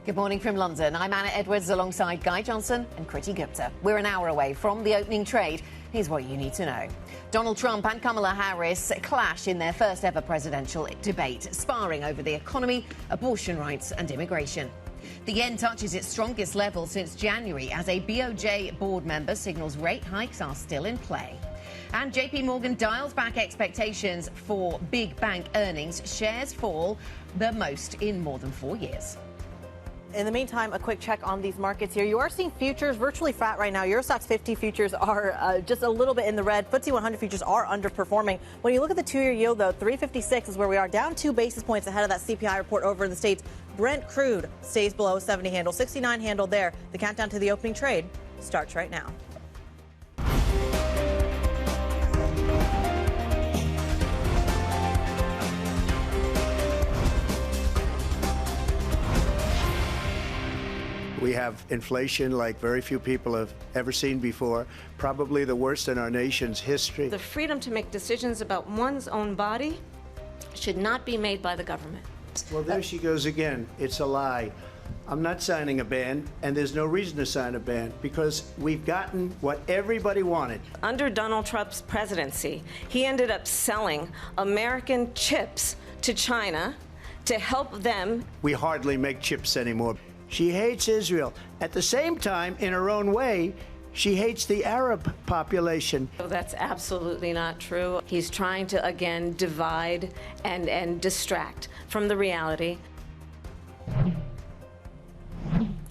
Good morning from London. I'm Anna Edwards alongside Guy Johnson and Kriti Gupta. We're an hour away from the opening trade. Here's what you need to know. Donald Trump and Kamala Harris clash in their first ever presidential debate, sparring over the economy, abortion rights and immigration. The yen touches its strongest level since January as a BOJ board member signals rate hikes are still in play. And JP Morgan dials back expectations for big bank earnings. Shares fall the most in more than 4 years. In the meantime, a quick check on these markets here. You are seeing futures virtually flat right now. Eurostoxx 50 futures are just a little bit in the red. FTSE 100 futures are underperforming. When you look at the two-year yield, though, 356 is where we are, down 2 basis points ahead of that CPI report over in the States. Brent crude stays below 70 handle, 69 handle there. The countdown to the opening trade starts right now. We have inflation like very few people have ever seen before, probably the worst in our nation's history. The freedom to make decisions about one's own body should not be made by the government. Well, there she goes again. It's a lie. I'm not signing a ban, and there's no reason to sign a ban because we've gotten what everybody wanted. Under Donald Trump's presidency, he ended up selling American chips to China to help them. We hardly make chips anymore. She hates Israel. At the same time, in her own way, she hates the Arab population. That's absolutely not true. He's trying to, again, divide and distract from the reality.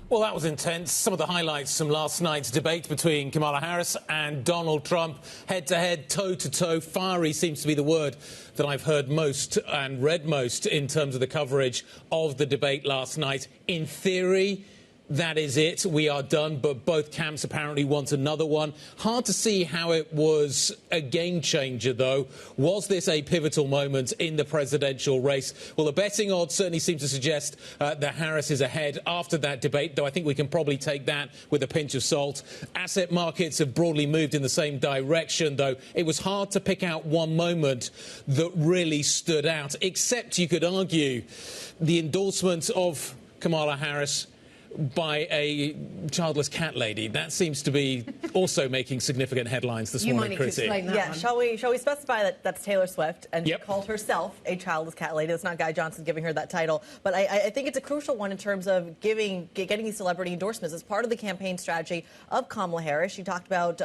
Well, that was intense. Some of the highlights from last night's debate between Kamala Harris and Donald Trump. Head-to-head, toe-to-toe. Fiery seems to be the word that I've heard most and read most in terms of the coverage of the debate last night. In theory, that is it. We are done, but both camps apparently want another one. Hard to see how it was a game changer, though. Was this a pivotal moment in the presidential race? Well, the betting odds certainly seem to suggest that Harris is ahead after that debate, though I think we can probably take that with a pinch of salt. Asset markets have broadly moved in the same direction, though it was hard to pick out one moment that really stood out, except you could argue the endorsement of Kamala Harris by a childless cat lady. That seems to be also making significant headlines this morning, Kriti. Yeah, shall we specify that that's Taylor Swift, and yep. She called herself a childless cat lady. That's not Guy Johnson giving her that title. But I think it's a crucial one in terms of getting these celebrity endorsements as part of the campaign strategy of Kamala Harris. She talked about,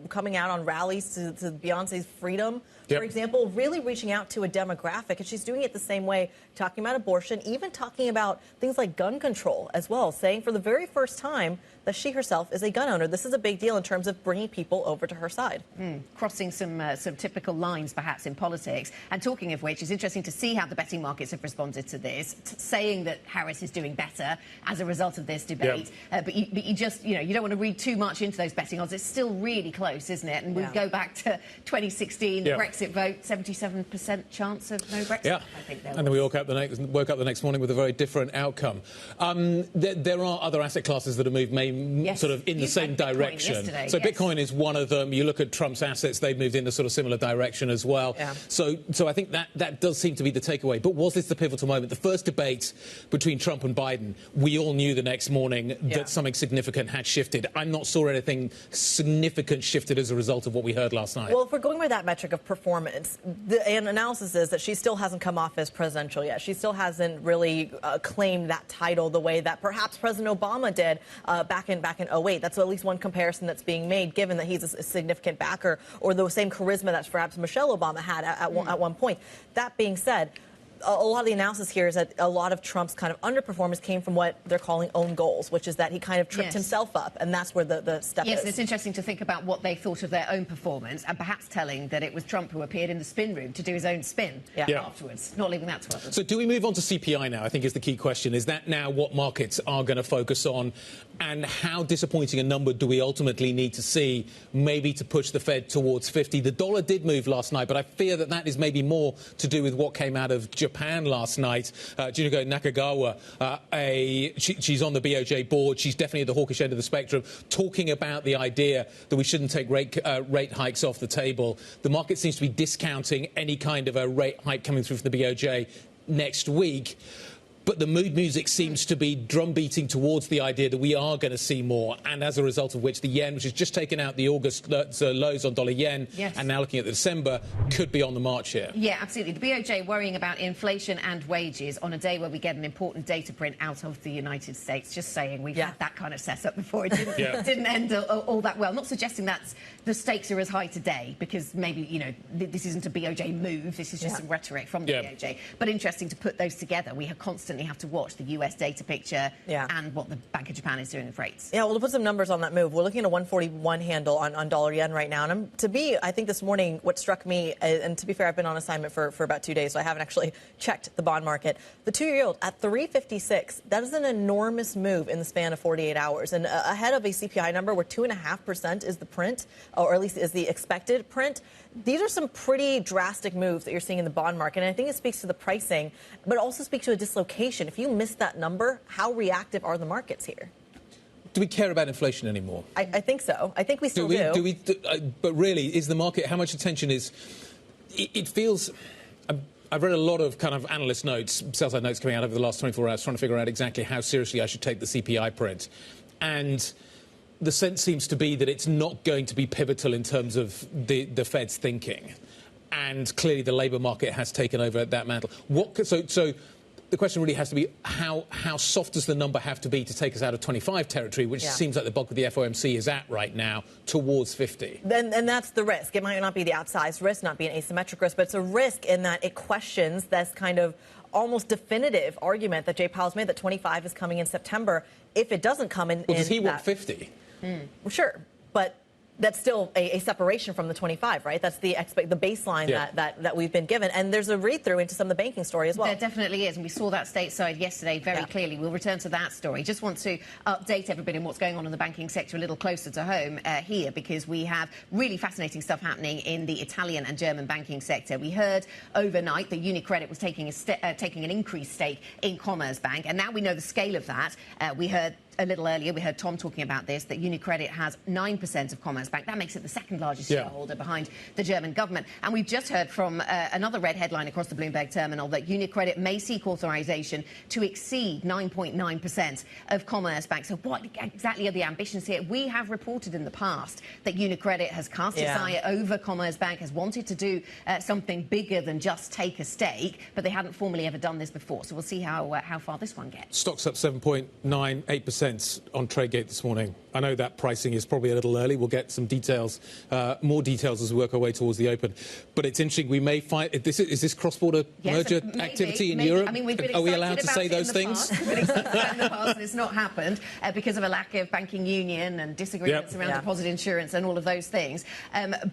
coming out on rallies to Beyonce's Freedom, for example, really reaching out to a demographic. And she's doing it the same way, talking about abortion, even talking about things like gun control as well, saying for the very first time that she herself is a gun owner. This is a big deal in terms of bringing people over to her side. Crossing some typical lines, perhaps, in politics. And talking of which, it's interesting to see how the betting markets have responded to this, saying that Harris is doing better as a result of this debate. But you just, you don't want to read too much into those betting odds. It's still really close, isn't it? And we go back to 2016, the Brexit vote, 77% chance of no Brexit. Yeah, I think and then we woke up the next morning with a very different outcome. There are other asset classes that have moved sort of in the same direction. So Bitcoin is one of them. You look at Trump's assets, they've moved in the sort of similar direction as well. So I think that does seem to be the takeaway. But was this the pivotal moment? The first debate between Trump and Biden, we all knew the next morning that something significant had shifted. I'm not sure anything significant shifted as a result of what we heard last night. Well, if we're going by that metric of performance, the analysis is that she still hasn't come off as presidential yet. She still hasn't really claimed that title the way that perhaps President Obama did back in 2008. That's at least one comparison that's being made, given that he's a significant backer, or the same charisma that perhaps Michelle Obama had at one point. That being said, a lot of the analysis here is that a lot of Trump's kind of underperformance came from what they're calling own goals, which is that he kind of tripped himself up, and that's where the step is. Yes, it's interesting to think about what they thought of their own performance, and perhaps telling that it was Trump who appeared in the spin room to do his own spin afterwards, not leaving that to others. So do we move on to CPI now, I think is the key question. Is that now what markets are going to focus on? And how disappointing a number do we ultimately need to see, maybe to push the Fed towards 50? The dollar did move last night, but I fear that is maybe more to do with what came out of Japan last night. Juniko Nakagawa, she's on the BOJ board. She's definitely at the hawkish end of the spectrum, talking about the idea that we shouldn't take rate hikes off the table. The market seems to be discounting any kind of a rate hike coming through from the BOJ next week. But the mood music seems to be drumbeating towards the idea that we are going to see more, and as a result of which the yen, which has just taken out the August lows on dollar yen, and now looking at the December, could be on the march here. Yeah, absolutely. The BOJ worrying about inflation and wages on a day where we get an important data print out of the United States. Just saying, we've had that kind of setup before. It didn't end all that well. Not suggesting that the stakes are as high today, because maybe, you know, this isn't a BOJ move. This is just some rhetoric from the BOJ. But interesting to put those together. We constantly have to watch the US data picture and what the Bank of Japan is doing with rates. Yeah, well, to put some numbers on that move, we're looking at a 141 handle on dollar yen right now. And to me, I think this morning, what struck me, and to be fair, I've been on assignment for about 2 days, so I haven't actually checked the bond market. The 2-year yield at 3.56, that is an enormous move in the span of 48 hours. And ahead of a CPI number where 2.5% is the print, or at least is the expected print. These are some pretty drastic moves that you're seeing in the bond market. And I think it speaks to the pricing, but also speaks to a dislocation. If you miss that number, how reactive are the markets here? Do we care about inflation anymore? I think so. I think we still do. But really, is the market, how much attention is... It feels... I've read a lot of kind of analyst notes, sell-side notes coming out over the last 24 hours, trying to figure out exactly how seriously I should take the CPI print. And the sense seems to be that it's not going to be pivotal in terms of the Fed's thinking. And clearly the labour market has taken over that mantle. So the question really has to be how soft does the number have to be to take us out of 25 territory, which seems like the bulk of the FOMC is at right now, towards 50? And that's the risk. It might not be the outsized risk, not be an asymmetric risk, but it's a risk in that it questions this kind of almost definitive argument that Jay Powell's made that 25 is coming in September. If it doesn't come in... Well, does he want 50? Well, sure, but that's still a separation from the 25, right? That's the baseline that we've been given. And there's a read-through into some of the banking story as well. There definitely is, and we saw that stateside yesterday very clearly. We'll return to that story. Just want to update everybody on what's going on in the banking sector a little closer to home here, because we have really fascinating stuff happening in the Italian and German banking sector. We heard overnight that Unicredit was taking an increased stake in Commerzbank, and now we know the scale of that. We heard a little earlier, we heard Tom talking about this, that Unicredit has 9% of Commerzbank. That makes it the second largest shareholder behind the German government. And we've just heard from another red headline across the Bloomberg terminal that Unicredit may seek authorization to exceed 9.9% of Commerzbank. So what exactly are the ambitions here? We have reported in the past that Unicredit has cast its eye over Commerzbank, has wanted to do something bigger than just take a stake, but they hadn't formally ever done this before. So we'll see how far this one gets. Stock's up 7.98% on Tradegate this morning. I know that pricing is probably a little early. We'll get some details, more details as we work our way towards the open. But it's interesting. We may find... Is this cross-border merger activity in Europe? I mean, we've been Are we allowed to say those things? We've been excited about it in the past, and it's not happened because of a lack of banking union and disagreements around deposit insurance and all of those things.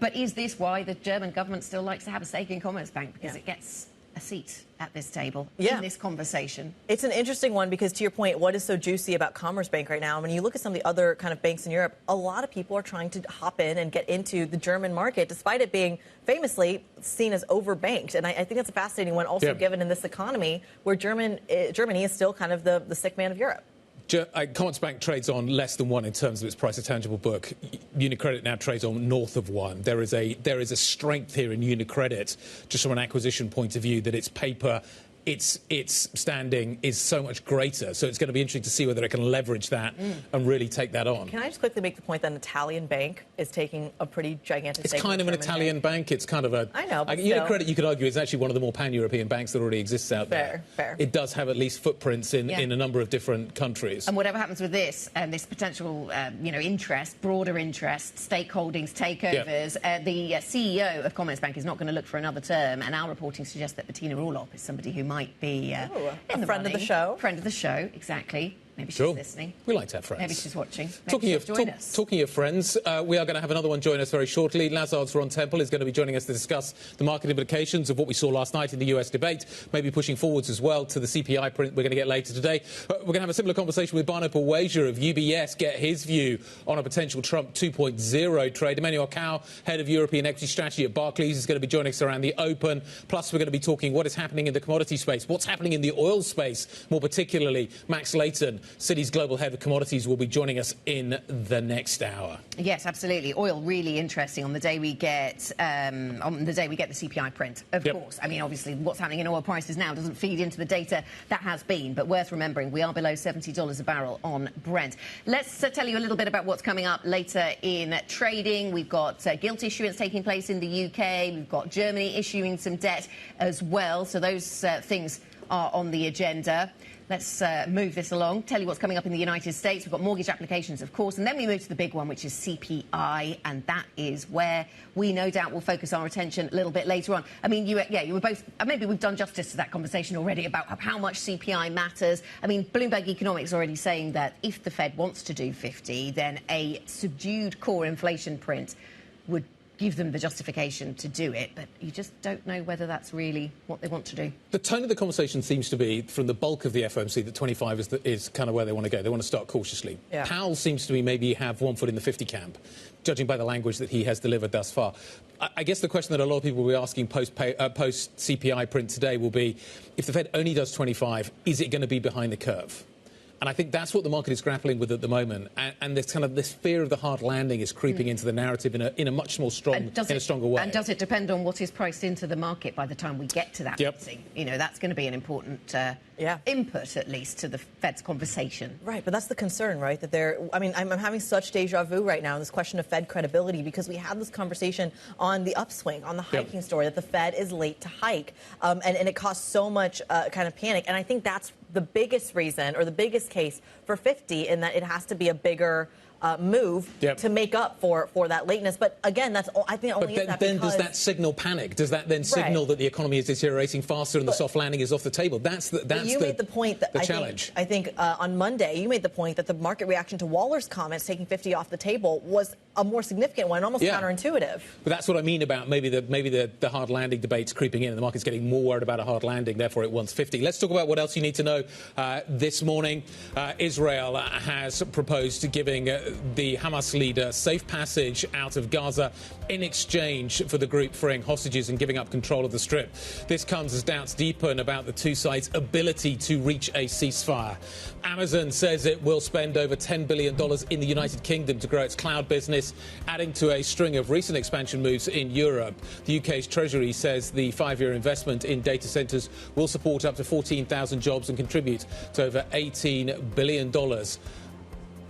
But is this why the German government still likes to have a stake in Commerzbank? Because it gets a seat at this table in this conversation. It's an interesting one because, to your point, what is so juicy about Commerzbank right now? When you look at some of the other kind of banks in Europe, a lot of people are trying to hop in and get into the German market, despite it being famously seen as overbanked. And I think that's a fascinating one, also given in this economy where Germany is still kind of the sick man of Europe. Commerzbank trades on less than 1 in terms of its price to tangible book. Unicredit now trades on north of 1. There is a strength here in Unicredit, just from an acquisition point of view, that its paper, its standing is so much greater. So it's going to be interesting to see whether it can leverage that and really take that on. Can I just quickly make the point that an Italian bank is taking a pretty gigantic stake? It's kind of an Italian bank. It's kind of a... I know, but Unicredit, you could argue, is actually one of the more pan-European banks that already exists out there. Fair. It does have at least footprints in a number of different countries. And whatever happens with this and this potential, interest, broader interest, stakeholdings, takeovers, the CEO of Commerzbank is not going to look for another term. And our reporting suggests that Bettina Orlopp is somebody who might be a friend of the show. Friend of the show, exactly. Maybe she's listening. We like to have friends. Maybe she's watching. Talking of friends, we are going to have another one join us very shortly. Lazard's Ron Temple is going to be joining us to discuss the market implications of what we saw last night in the US debate, maybe pushing forwards as well to the CPI print we're going to get later today. We're going to have a similar conversation with Baweja of UBS, get his view on a potential Trump 2.0 trade. Emmanuel, head of European equity strategy at Barclays, is going to be joining us around the open. Plus, we're going to be talking what is happening in the commodity space, what's happening in the oil space, more particularly Max Layton Citi's global head of commodities, will be joining us in the next hour. Yes, absolutely. Oil really interesting on the day we get the CPI print. Of course, I mean, obviously, what's happening in oil prices now doesn't feed into the data that has been, but worth remembering, we are below $70 a barrel on Brent. Let's tell you a little bit about what's coming up later in trading. We've got gilt issuance taking place in the UK. We've got Germany issuing some debt as well. So those things are on the agenda. Let's move this along, tell you what's coming up in the United States. We've got mortgage applications, of course, and then we move to the big one, which is CPI, and that is where we no doubt will focus our attention a little bit later on. I mean, you were both, maybe we've done justice to that conversation already about how much CPI matters. I mean, Bloomberg Economics already saying that if the Fed wants to do 50, then a subdued core inflation print would give them the justification to do it, but you just don't know whether that's really what they want to do. The tone of the conversation seems to be, from the bulk of the FOMC, that 25 is kind of where they want to go. They want to start cautiously. Yeah. Powell seems to me maybe have one foot in the 50 camp, judging by the language that he has delivered thus far. I guess the question that a lot of people will be asking post-CPI print today will be, if the Fed only does 25, is it going to be behind the curve? And I think that's what the market is grappling with at the moment. And this kind of this fear of the hard landing is creeping into the narrative in a much more stronger way. And does it depend on what is priced into the market by the time we get to that meeting? You know, that's going to be an important input, at least, to the Fed's conversation. Right, but that's the concern, right? That I'm having such deja vu right now in this question of Fed credibility, because we had this conversation on the upswing, on the hiking story, that the Fed is late to hike, and it caused so much kind of panic. And I think that's the biggest reason, or the biggest case for 50, in that it has to be a bigger move to make up for that lateness. But again, that's I think only but then does that signal panic? Does that then signal that the economy is deteriorating faster and the soft landing is off the table? That's made the point that challenge. I think on Monday you made the point that the market reaction to Waller's comments taking 50 off the table was a more significant one, almost counterintuitive. But that's what I mean about maybe the hard landing debate's creeping in, and the market's getting more worried about a hard landing. Therefore, it wants 50. Let's talk about what else you need to know this morning. Israel has proposed to giving the Hamas leader safe passage out of Gaza in exchange for the group freeing hostages and giving up control of the Strip. This comes as doubts deepen about the two sides' ability to reach a ceasefire. Amazon says it will spend over $10 billion in the United Kingdom to grow its cloud business, adding to a string of recent expansion moves in Europe. The UK's Treasury says the 5-year investment in data centres will support up to 14,000 jobs and contribute to over $18 billion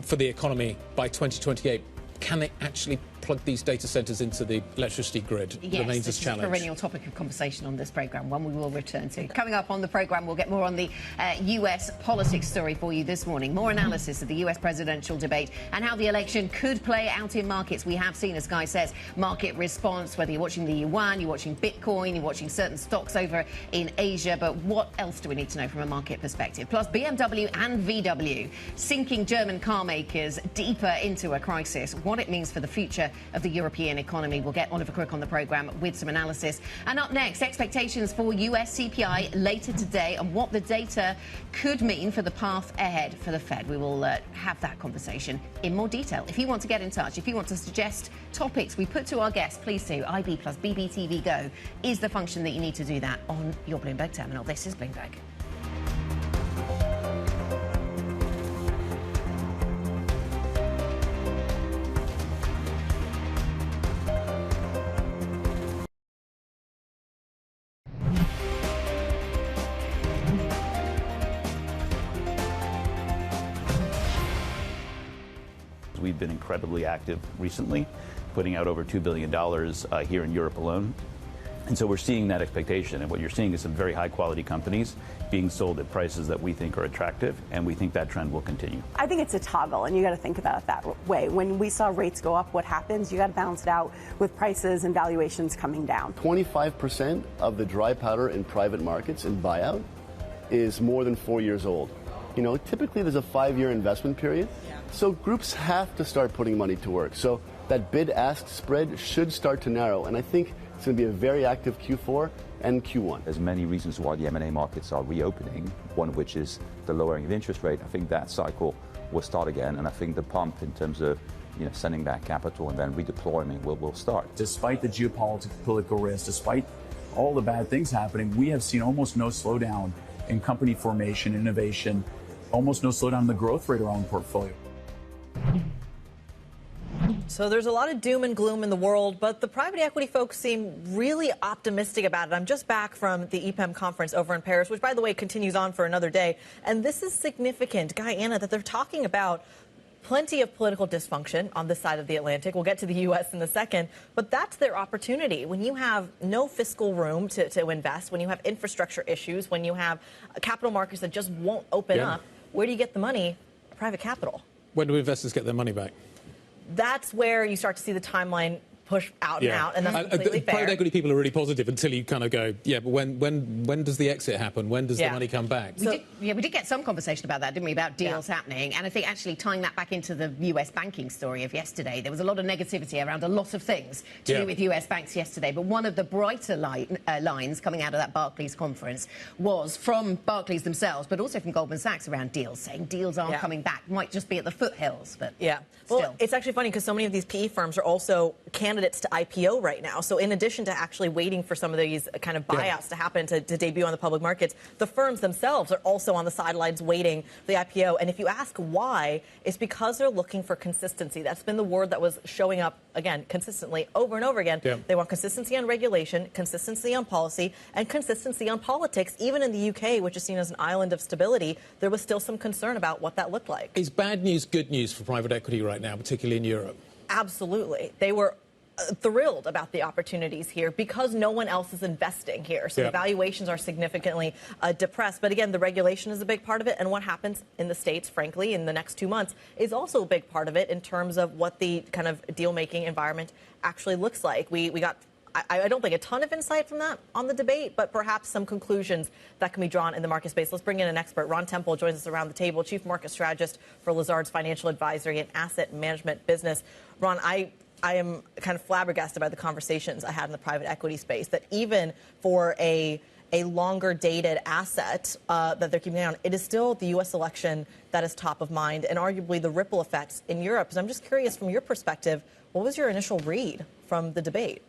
for the economy by 2028. Can they actually plug these data centres into the electricity grid? Yes, remains a challenge. It's a perennial topic of conversation on this programme, one we will return to. Coming up on the programme, we'll get more on the US politics story for you this morning. More analysis of the US presidential debate and how the election could play out in markets. We have seen, as Guy says, market response, whether you're watching the yuan, you're watching Bitcoin, you're watching certain stocks over in Asia. But what else do we need to know from a market perspective? Plus, BMW and VW sinking German car makers deeper into a crisis. What it means for the future of the European economy. We'll get Oliver Crook on the programme with some analysis. And up next, expectations for US CPI later today and what the data could mean for the path ahead for the Fed. We will have that conversation in more detail. If you want to get in touch, if you want to suggest topics we put to our guests, please do. IB plus BBTV Go is the function that you need to do that on your Bloomberg terminal. This is Bloomberg. We've been incredibly active recently, putting out over $2 billion here in Europe alone. And so we're seeing that expectation. And what you're seeing is some very high quality companies being sold at prices that we think are attractive. And we think that trend will continue. I think it's a toggle, and you got to think about it that way. When we saw rates go up, what happens? You got to balance it out with prices and valuations coming down. 25% of the dry powder in private markets in buyout is more than 4 years old. You know, typically there's a 5-year investment period. So groups have to start putting money to work. So that bid-ask spread should start to narrow. And I think it's going to be a very active Q4 and Q1. There's many reasons why the M&A markets are reopening, one of which is the lowering of interest rate. I think that cycle will start again. And I think the pump in terms of sending back capital and then redeploying will start. Despite the geopolitical risk, despite all the bad things happening, we have seen almost no slowdown in company formation, innovation, almost no slowdown in the growth rate around the portfolio. So there's a lot of doom and gloom in the world, but the private equity folks seem really optimistic about it. I'm just back from the IPEM conference over in Paris, which, by the way, continues on for another day. And this is significant, Guyana, that they're talking about plenty of political dysfunction on this side of the Atlantic. We'll get to the U.S. in a second, but that's their opportunity. When you have no fiscal room to invest, when you have infrastructure issues, when you have capital markets that just won't open up, where do you get the money? Private capital. When do investors get their money back? That's where you start to see the timeline push out and out, and that's completely fair. Private equity people are really positive until you kind of go, yeah, but when does the exit happen? When does the money come back? We did get some conversation about that, didn't we, about deals happening. And I think actually tying that back into the US banking story of yesterday, there was a lot of negativity around a lot of things to do with US banks yesterday. But one of the brighter lines coming out of that Barclays conference was from Barclays themselves, but also from Goldman Sachs around deals, saying deals aren't coming back. Might just be at the foothills, but well, still. it's actually funny because so many of these PE firms are also candidates to IPO right now. So in addition to actually waiting for some of these kind of buyouts to happen to debut on the public markets, the firms themselves are also on the sidelines waiting for the IPO. And if you ask why, it's because they're looking for consistency. That's been the word that was showing up, again, consistently over and over again. They want consistency on regulation, consistency on policy, and consistency on politics. Even in the UK, which is seen as an island of stability, there was still some concern about what that looked like. Is bad news good news for private equity right now, particularly in Europe? Absolutely. They were thrilled about the opportunities here because no one else is investing here. So the valuations are significantly depressed. But again, the regulation is a big part of it. And what happens in the States, frankly, in the next 2 months is also a big part of it in terms of what the kind of deal-making environment actually looks like. We got, I don't think, a ton of insight from that on the debate, but perhaps some conclusions that can be drawn in the market space. Let's bring in an expert. Ron Temple joins us around the table, Chief Market Strategist for Lazard's Financial Advisory and Asset Management Business. Ron, I am kind of flabbergasted by the conversations I had in the private equity space, that even for a longer dated asset that they're keeping on, it is still the U.S. election that is top of mind and arguably the ripple effects in Europe. So I'm just curious, from your perspective, what was your initial read from the debate?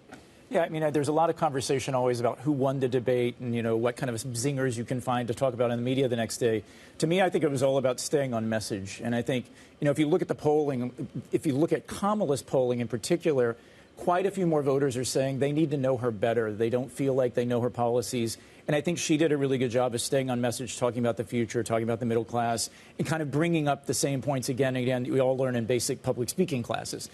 Yeah, I mean, there's a lot of conversation always about who won the debate and, you know, what kind of zingers you can find to talk about in the media the next day. To me, I think it was all about staying on message. And I think, you know, if you look at the polling, if you look at Kamala's polling in particular, quite a few more voters are saying they need to know her better. They don't feel like they know her policies. And I think she did a really good job of staying on message, talking about the future, talking about the middle class, and kind of bringing up the same points again and again that we all learn in basic public speaking classes.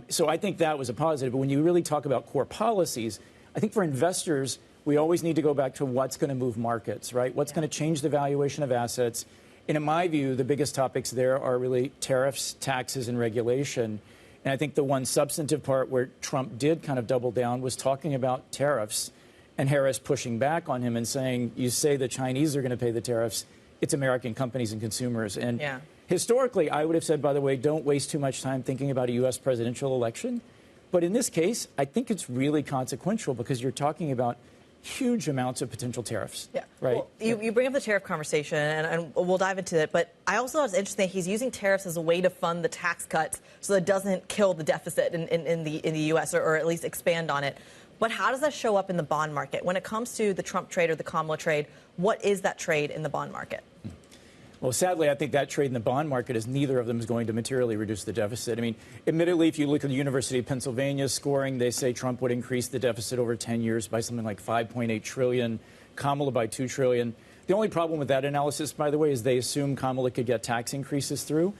So I think that was a positive. But when you really talk about core policies, I think for investors, we always need to go back to what's going to move markets, right? What's going to change the valuation of assets? And in my view, the biggest topics there are really tariffs, taxes, and regulation. And I think the one substantive part where Trump did kind of double down was talking about tariffs and Harris pushing back on him and saying, you say the Chinese are going to pay the tariffs. It's American companies and consumers. And historically, I would have said, by the way, don't waste too much time thinking about a U.S. presidential election. But in this case, I think it's really consequential because you're talking about huge amounts of potential tariffs. Right. Well, you bring up the tariff conversation, and we'll dive into it. But I also thought it was interesting that he's using tariffs as a way to fund the tax cuts so that it doesn't kill the deficit in the U.S. or at least expand on it. But how does that show up in the bond market? When it comes to the Trump trade or the Kamala trade, what is that trade in the bond market? Well, sadly, I think that trade in the bond market is neither of them is going to materially reduce the deficit. I mean, admittedly, if you look at the University of Pennsylvania's scoring, they say Trump would increase the deficit over 10 years by something like $5.8 trillion, Kamala by $2 trillion. The only problem with that analysis, by the way, is they assume Kamala could get tax increases through.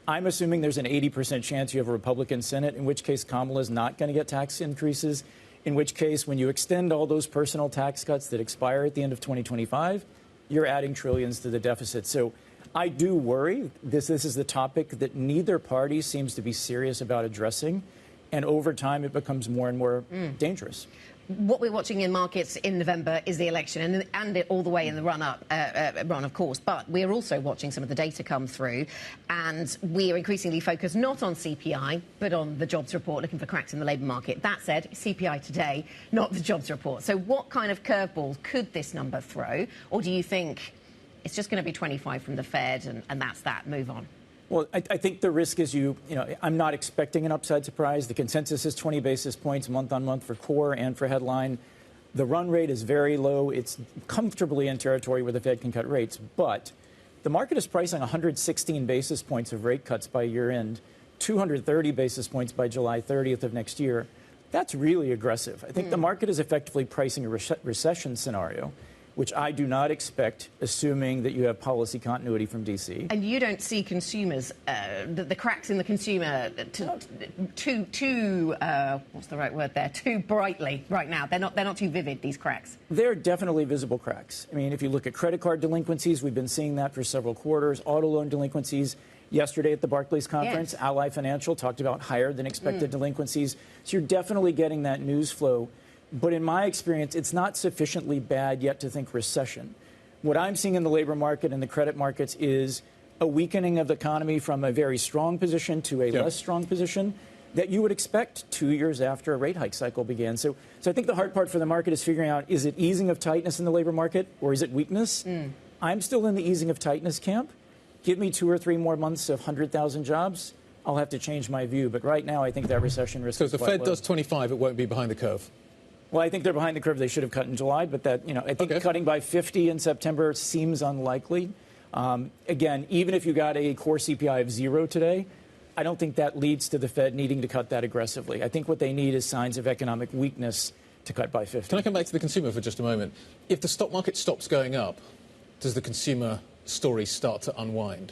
I'm assuming there's an 80% chance you have a Republican Senate, in which case Kamala is not going to get tax increases, in which case when you extend all those personal tax cuts that expire at the end of 2025, you're adding trillions to the deficit. So I do worry this is the topic that neither party seems to be serious about addressing. And over time, it becomes more and more dangerous. What we're watching in markets in November is the election and all the way in the run-up, Ron, of course. But we're also watching some of the data come through. And we are increasingly focused not on CPI, but on the jobs report, looking for cracks in the labour market. That said, CPI today, not the jobs report. So what kind of curveballs could this number throw? Or do you think it's just going to be 25 from the Fed and that's that, move on? Well, I think the risk is I'm not expecting an upside surprise. The consensus is 20 basis points month on month for core and for headline. The run rate is very low. It's comfortably in territory where the Fed can cut rates. But The market is pricing 116 basis points of rate cuts by year end, 230 basis points by July 30th of next year. That's really aggressive. I think the market is effectively pricing a recession scenario, which I do not expect, assuming that you have policy continuity from D.C. And you don't see consumers, the cracks in the consumer too what's the right word there, too brightly right now. They're not too vivid, these cracks. They're definitely visible cracks. I mean, if you look at credit card delinquencies, we've been seeing that for several quarters. Auto loan delinquencies. Yesterday at the Barclays conference, yes. Ally Financial talked about higher than expected delinquencies. So you're definitely getting that news flow. But in my experience, it's not sufficiently bad yet to think recession. What I'm seeing in the labor market and the credit markets is a weakening of the economy from a very strong position to a less strong position that you would expect 2 years after a rate hike cycle began. So I think the hard part for the market is figuring out, is it easing of tightness in the labor market or is it weakness? I'm still in the easing of tightness camp. Give me 2 or 3 more months of 100,000 jobs, I'll have to change my view. But right now, I think that recession risk is quite low. So if the Fed does 25, it won't be behind the curve? Well, I think they're behind the curve. They should have cut in July, but that, I think cutting by 50 in September seems unlikely. Again, even if you got a core CPI of 0 today, I don't think that leads to the Fed needing to cut that aggressively. I think what they need is signs of economic weakness to cut by 50. Can I come back to the consumer for just a moment? If the stock market stops going up, does the consumer story start to unwind?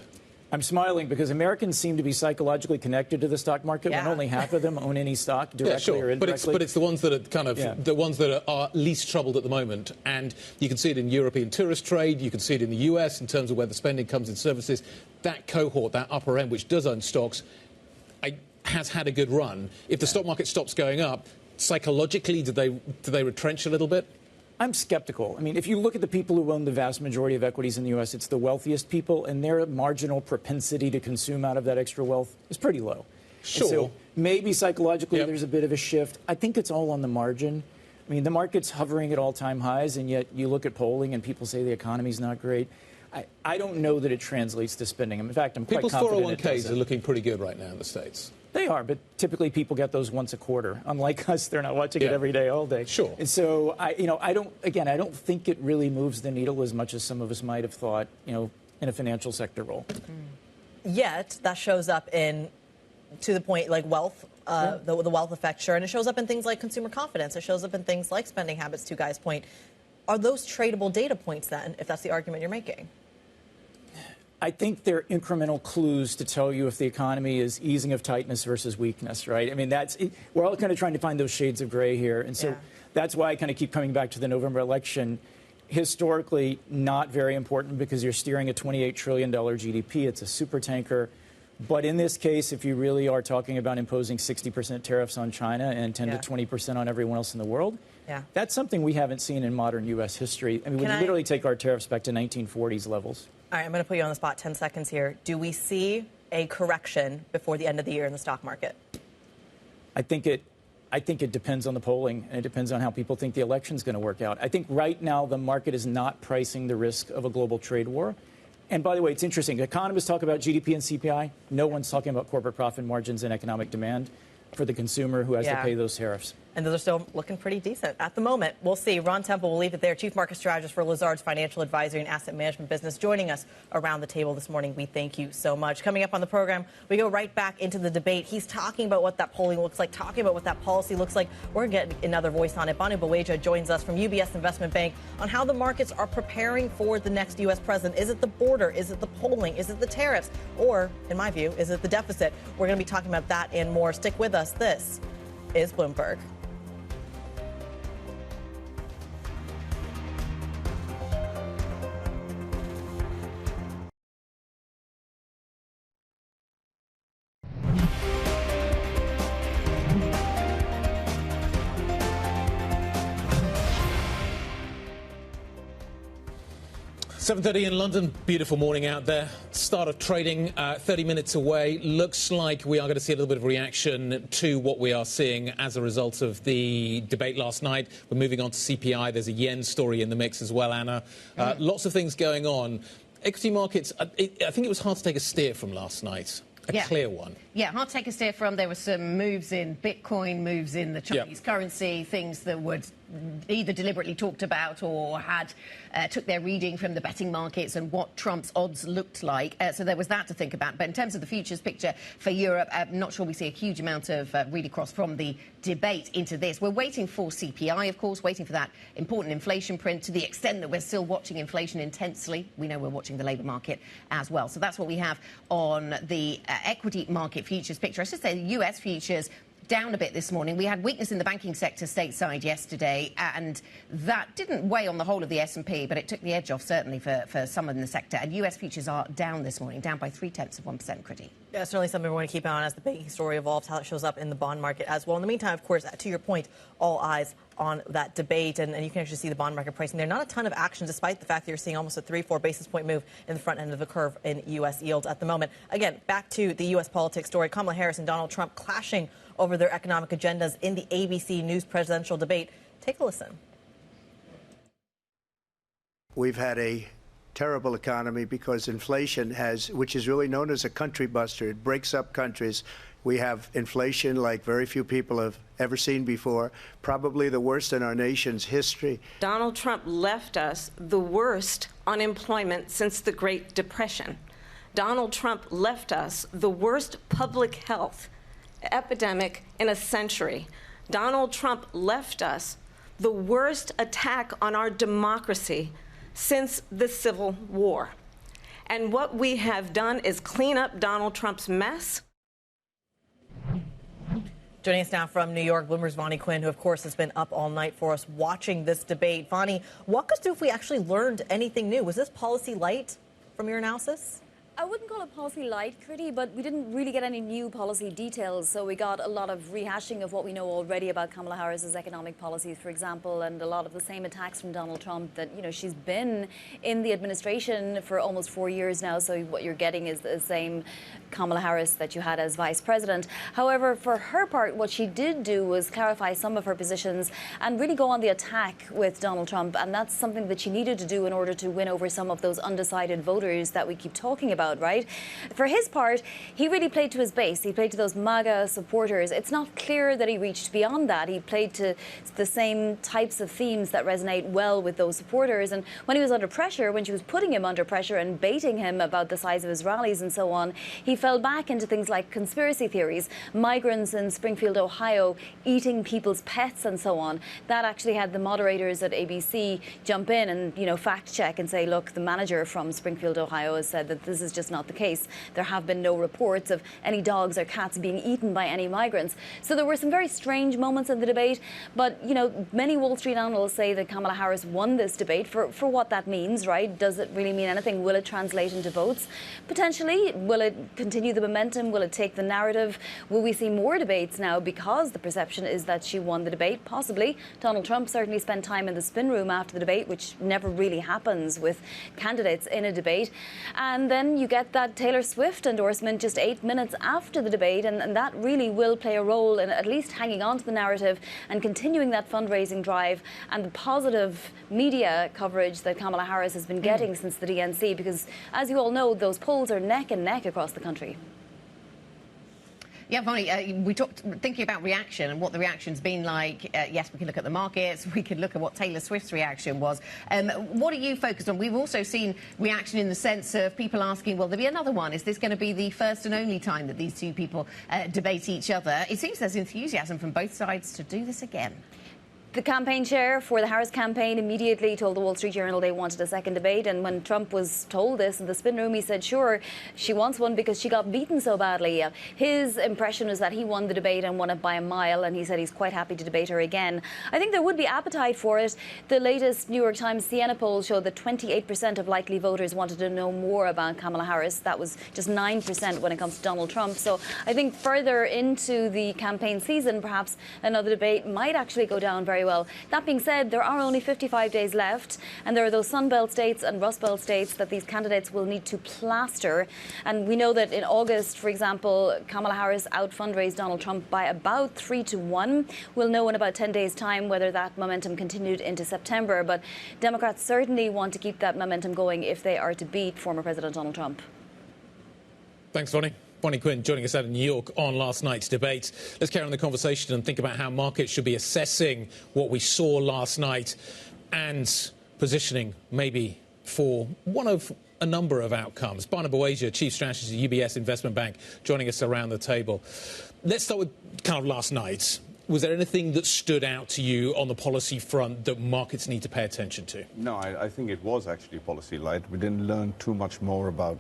I'm smiling because Americans seem to be psychologically connected to the stock market when only half of them own any stock directly or indirectly. But it's the ones that are kind of the ones that are least troubled at the moment. And you can see it in European tourist trade. You can see it in the US in terms of where the spending comes in services. That cohort, that upper end, which does own stocks, has had a good run. If the stock market stops going up, psychologically, do they retrench a little bit? I'm skeptical. I mean, if you look at the people who own the vast majority of equities in the U.S., it's the wealthiest people, and their marginal propensity to consume out of that extra wealth is pretty low. Sure. So maybe psychologically there's a bit of a shift. I think it's all on the margin. I mean, the market's hovering at all-time highs, and yet you look at polling and people say the economy's not great. I don't know that it translates to spending. In fact, I'm quite confident it doesn't. People's 401ks are looking pretty good right now in the States. They are, but typically people get those once a quarter. Unlike us, they're not watching it every day, all day. Sure. And so, I don't think it really moves the needle as much as some of us might have thought, in a financial sector role. Yet, that shows up in, to the point, like wealth, the wealth effect, sure, and it shows up in things like consumer confidence. It shows up in things like spending habits, to Guy's point. Are those tradable data points, then, if that's the argument you're making? I think they're incremental clues to tell you if the economy is easing of tightness versus weakness, right? I mean, we're all kind of trying to find those shades of gray here. And so that's why I kind of keep coming back to the November election. Historically, not very important because you're steering a $28 trillion GDP. It's a super tanker. But in this case, if you really are talking about imposing 60% tariffs on China and 10 to 20% on everyone else in the world, that's something we haven't seen in modern U.S. history. I mean, we literally take our tariffs back to 1940s levels. All right, I'm going to put you on the spot, 10 seconds here. Do we see a correction before the end of the year in the stock market? I think it depends on the polling, and it depends on how people think the election's going to work out. I think right now the market is not pricing the risk of a global trade war. And by the way, it's interesting. Economists talk about GDP and CPI. No one's talking about corporate profit margins and economic demand for the consumer who has to pay those tariffs. And those are still looking pretty decent at the moment. We'll see. Ron Temple will leave it there, Chief Market Strategist for Lazard's Financial Advisory and Asset Management business, joining us around the table this morning. We thank you so much. Coming up on the program, we go right back into the debate. He's talking about what that polling looks like, talking about what that policy looks like. We're going to get another voice on it. Bhanu Baweja joins us from UBS Investment Bank on how the markets are preparing for the next U.S. president. Is it the border? Is it the polling? Is it the tariffs? Or, in my view, is it the deficit? We're going to be talking about that and more. Stick with us. This is Bloomberg. $7:30 in London. Beautiful morning out there. Start of trading 30 minutes away. Looks like we are going to see a little bit of reaction to what we are seeing as a result of the debate last night. We're moving on to CPI. There's a yen story in the mix as well, Anna. Lots of things going on. Equity markets, I think it was hard to take a steer from last night. A clear one. Yeah, hard to take a steer from. There were some moves in Bitcoin, moves in the Chinese currency, things that would either deliberately talked about or had took their reading from the betting markets and what Trump's odds looked like. So there was that to think about. But in terms of the futures picture for Europe, I'm not sure we see a huge amount of read across from the debate into this. We're waiting for CPI, of course, waiting for that important inflation print. To the extent that we're still watching inflation intensely, we know we're watching the labour market as well. So that's what we have on the equity market futures picture. I should say the US futures down a bit this morning. We had weakness in the banking sector stateside yesterday, and that didn't weigh on the whole of the S&P, but it took the edge off, certainly, for some in the sector. And US futures are down this morning, down by 0.3%, Critty. Yeah, certainly something we want to keep an eye on as the banking story evolves, how it shows up in the bond market as well. In the meantime, of course, to your point, all eyes on that debate, and you can actually see the bond market pricing there. Not a ton of action, despite the fact that you're seeing almost a 3-4 basis point move in the front end of the curve in U.S. yields at the moment. Again, back to the U.S. politics story. Kamala Harris and Donald Trump clashing over their economic agendas in the ABC News presidential debate. Take a listen. We've had a terrible economy because inflation which is really known as a country buster. It breaks up countries. We have inflation like very few people have ever seen before, probably the worst in our nation's history. Donald Trump left us the worst unemployment since the Great Depression. Donald Trump left us the worst public health epidemic in a century. Donald Trump left us the worst attack on our democracy since the Civil War. And what we have done is clean up Donald Trump's mess. Joining us now from New York, Bloomberg's Vonnie Quinn, who, of course, has been up all night for us watching this debate. Vonnie, walk us through if we actually learned anything new. Was this policy light from your analysis? I wouldn't call it policy light, Critty, but we didn't really get any new policy details. So we got a lot of rehashing of what we know already about Kamala Harris's economic policies, for example, and a lot of the same attacks from Donald Trump that, you know, she's been in the administration for almost 4 years now. So what you're getting is the same Kamala Harris that you had as vice president. However, for her part, what she did do was clarify some of her positions and really go on the attack with Donald Trump. And that's something that she needed to do in order to win over some of those undecided voters that we keep talking about. Right? For his part, he really played to his base. He played to those MAGA supporters. It's not clear that he reached beyond that. He played to the same types of themes that resonate well with those supporters. And when he was under pressure, when she was putting him under pressure and baiting him about the size of his rallies and so on, he fell back into things like conspiracy theories, migrants in Springfield, Ohio, eating people's pets and so on. That actually had the moderators at ABC jump in and, you know, fact check and say, look, the manager from Springfield, Ohio has said that this is just not the case. There have been no reports of any dogs or cats being eaten by any migrants. So there were some very strange moments in the debate. But, you know, many Wall Street analysts say that Kamala Harris won this debate for what that means, right? Does it really mean anything? Will it translate into votes? Potentially. Will it continue the momentum? Will it take the narrative? Will we see more debates now because the perception is that she won the debate? Possibly. Donald Trump certainly spent time in the spin room after the debate, which never really happens with candidates in a debate. And then you get that Taylor Swift endorsement just 8 minutes after the debate, and that really will play a role in at least hanging on to the narrative and continuing that fundraising drive and the positive media coverage that Kamala Harris has been getting since the DNC, because as you all know, those polls are neck and neck across the country. Yeah, Vonnie, we talked thinking about reaction and what the reaction's been like. Yes, we can look at the markets. We could look at what Taylor Swift's reaction was. What are you focused on? We've also seen reaction in the sense of people asking, will there be another one? Is this going to be the first and only time that these two people debate each other? It seems there's enthusiasm from both sides to do this again. The campaign chair for the Harris campaign immediately told the Wall Street Journal they wanted a second debate. And when Trump was told this in the spin room, he said, sure, she wants one because she got beaten so badly. His impression is that he won the debate and won it by a mile. And he said he's quite happy to debate her again. I think there would be appetite for it. The latest New York Times Siena poll showed that 28% of likely voters wanted to know more about Kamala Harris. That was just 9% when it comes to Donald Trump. So I think further into the campaign season, perhaps another debate might actually go down very well. That being said, there are only 55 days left, and there are those Sun Belt states and Rust Belt states that these candidates will need to plaster. And we know that in August, for example, Kamala Harris out-fundraised Donald Trump by about 3-1. We'll know in about 10 days' time whether that momentum continued into September. But Democrats certainly want to keep that momentum going if they are to beat former President Donald Trump. Thanks, Vonnie. Bonnie Quinn joining us out of New York on last night's debate. Let's carry on the conversation and think about how markets should be assessing what we saw last night and positioning maybe for one of a number of outcomes. Baweja, Chief Strategist at UBS Investment Bank, joining us around the table. Let's start with kind of last night. Was there anything that stood out to you on the policy front that markets need to pay attention to? No, I think it was actually policy light. We didn't learn too much more about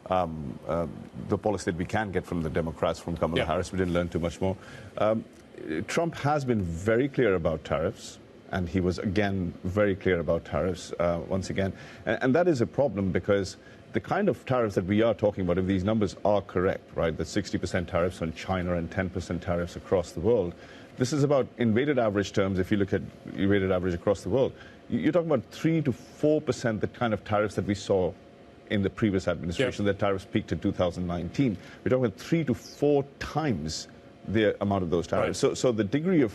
the policy that we can get from the Democrats, from Kamala Harris. We didn't learn too much more. Trump has been very clear about tariffs, and he was, again, very clear about tariffs once again. And that is a problem because the kind of tariffs that we are talking about, if these numbers are correct, right, the 60% tariffs on China and 10% tariffs across the world, this is about, in weighted average terms, if you look at weighted average across the world, you're talking about 3 to 4% the kind of tariffs that we saw in the previous administration. The tariffs peaked in 2019. We're talking about 3 to 4 times the amount of those tariffs. Right. So the degree of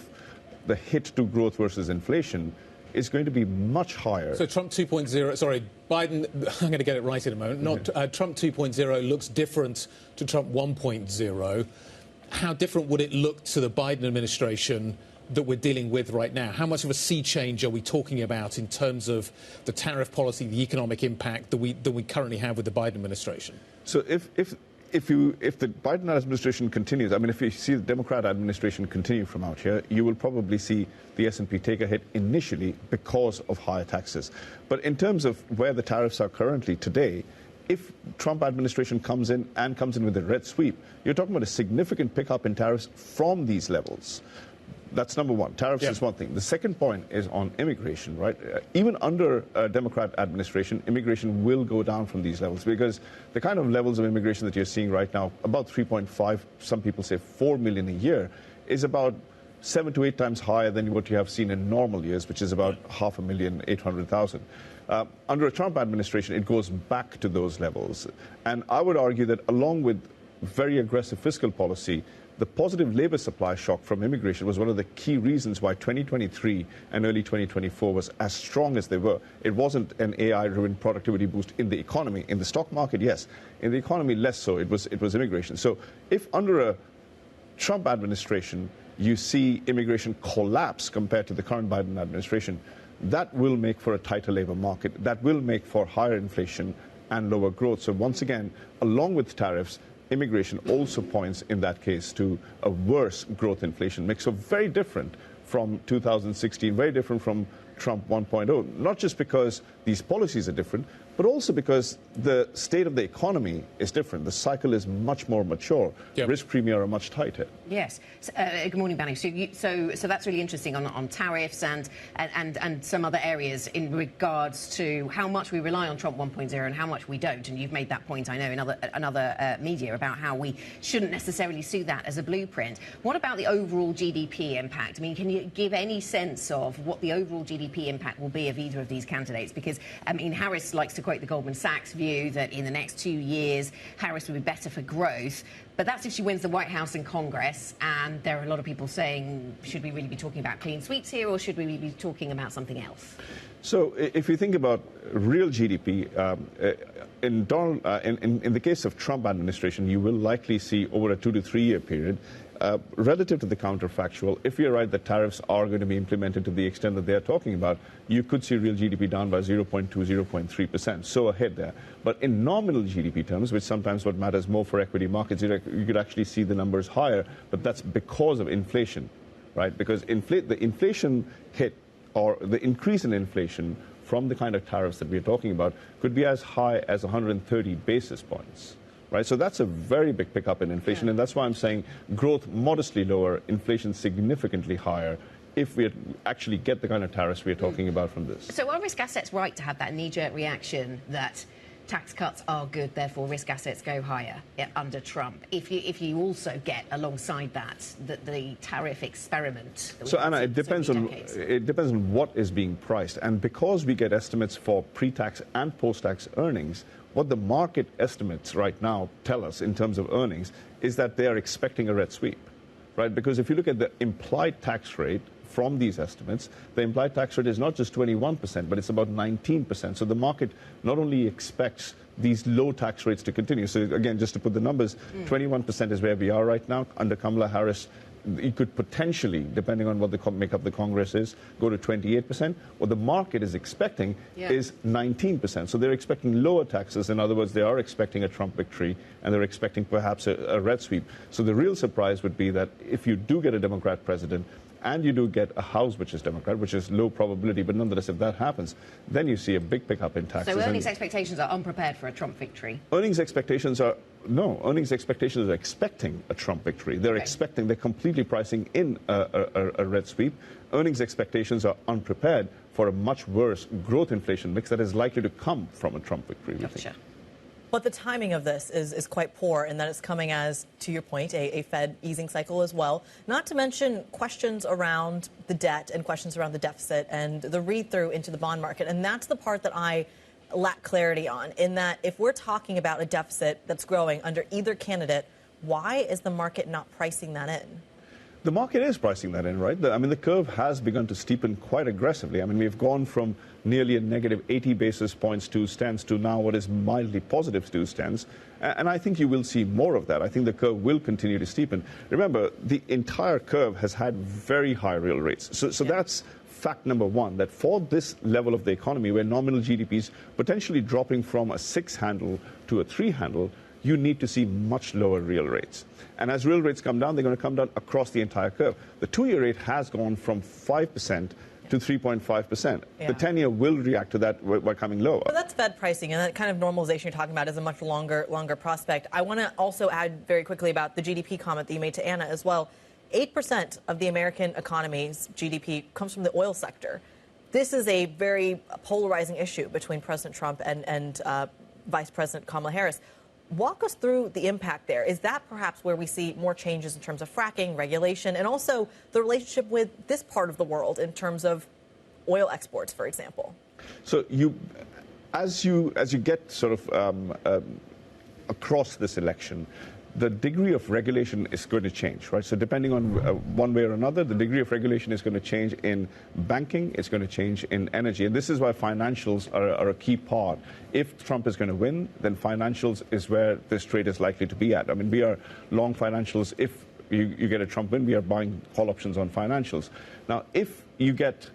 the hit to growth versus inflation is going to be much higher. So Trump 2.0, sorry, Biden, I'm going to get it right in a moment. Trump 2.0 looks different to Trump 1.0. How different would it look to the Biden administration that we're dealing with right now? How much of a sea change are we talking about in terms of the tariff policy, the economic impact that we currently have with the Biden administration? So if the Biden administration continues, I mean, if you see the Democrat administration continue from out here, you will probably see the S&P take a hit initially because of higher taxes. But in terms of where the tariffs are currently today, if Trump administration comes in with a red sweep, you're talking about a significant pickup in tariffs from these levels. That's number one. Tariffs is one thing. The second point is on immigration, right? Even under a Democrat administration, immigration will go down from these levels because the kind of levels of immigration that you're seeing right now, about 3.5, some people say 4 million a year, is about 7 to 8 times higher than what you have seen in normal years, which is about 500,800,000. Under a Trump administration, it goes back to those levels. And I would argue that along with very aggressive fiscal policy, the positive labor supply shock from immigration was one of the key reasons why 2023 and early 2024 was as strong as they were. It wasn't an AI-driven productivity boost in the economy. In the stock market, yes. In the economy, less so. It was immigration. So if under a Trump administration, you see immigration collapse compared to the current Biden administration, that will make for a tighter labor market. That will make for higher inflation and lower growth. So once again, along with tariffs, immigration also points, in that case, to a worse growth inflation mix. So very different from 2016, very different from Trump 1.0, not just because these policies are different, but also because the state of the economy is different. The cycle is much more mature. Risk premia are much tighter. Yes. Good morning, Bhanu. So that's really interesting on tariffs and some other areas in regards to how much we rely on Trump 1.0 and how much we don't. And you've made that point, I know, in other media about how we shouldn't necessarily see that as a blueprint. What about the overall GDP impact? I mean, can you give any sense of what the overall GDP impact will be of either of these candidates? Because, I mean, Harris likes to quote the Goldman Sachs view that in the next 2 years, Harris will be better for growth. But that's if she wins the White House and Congress. And there are a lot of people saying, should we really be talking about clean sweeps here, or should we be talking about something else? So if you think about real GDP, in the case of Trump administration, you will likely see over a 2 to 3 year period, relative to the counterfactual, if you're right that tariffs are going to be implemented to the extent that they're talking about, you could see real GDP down by 0.2, 0.3%. So a hit there. But in nominal GDP terms, which sometimes what matters more for equity markets, you could actually see the numbers higher. But that's because of inflation, right? Because the inflation hit, or the increase in inflation from the kind of tariffs that we're talking about, could be as high as 130 basis points. Right? So that's a very big pickup in inflation, and that's why I'm saying growth modestly lower, inflation significantly higher, if we actually get the kind of tariffs we're talking about from this. So are risk assets right to have that knee-jerk reaction that tax cuts are good, therefore risk assets go higher under Trump, if you also get alongside that the tariff experiment? So Anna, it depends on what is being priced, and because we get estimates for pre-tax and post-tax earnings, what the market estimates right now tell us in terms of earnings is that they are expecting a red sweep, right? Because if you look at the implied tax rate from these estimates, the implied tax rate is not just 21%, but it's about 19%. So the market not only expects these low tax rates to continue. So again, just to put the numbers, 21% is where we are right now. Under Kamala Harris, it could potentially, depending on what the makeup of the Congress is, go to 28%. What the market is expecting is 19%. So they're expecting lower taxes. In other words, they are expecting a Trump victory, and they're expecting perhaps a red sweep. So the real surprise would be that if you do get a Democrat president, and you do get a House which is Democrat, which is low probability, but nonetheless, if that happens, then you see a big pickup in taxes. So earnings expectations are unprepared for a Trump victory? Earnings expectations are expecting a Trump victory. They're they're completely pricing in a red sweep. Earnings expectations are unprepared for a much worse growth inflation mix that is likely to come from a Trump victory. Gotcha. But the timing of this is quite poor in that it's coming as, to your point, a Fed easing cycle as well. Not to mention questions around the debt and questions around the deficit and the read-through into the bond market. And that's the part that I lack clarity on, in that if we're talking about a deficit that's growing under either candidate, why is the market not pricing that in? The market is pricing that in, right? The curve has begun to steepen quite aggressively. I mean, we've gone from nearly a negative 80 basis points to stance to now what is mildly positive to stance. And I think you will see more of that. I think the curve will continue to steepen. Remember, the entire curve has had very high real rates. So that's fact number one, that for this level of the economy, where nominal GDP is potentially dropping from a 6 handle to a 3 handle, you need to see much lower real rates. And as real rates come down, they're going to come down across the entire curve. The 2-year rate has gone from 5% to 3.5%. Yeah. The 10-year will react to that by coming lower. Well, that's Fed pricing, and that kind of normalization you're talking about is a much longer prospect. I want to also add very quickly about the GDP comment that you made to Anna as well. 8% of the American economy's GDP comes from the oil sector. This is a very polarizing issue between President Trump and Vice President Kamala Harris. Walk us through the impact there. Is that perhaps where we see more changes in terms of fracking, regulation, and also the relationship with this part of the world in terms of oil exports, for example? So as you get sort of across this election, the degree of regulation is going to change, right? So depending on one way or another, the degree of regulation is going to change in banking, it's going to change in energy. And this is why financials are a key part. If Trump is going to win, then financials is where this trade is likely to be at. I mean, we are long financials. If you get a Trump win, we are buying call options on financials. Now, if you get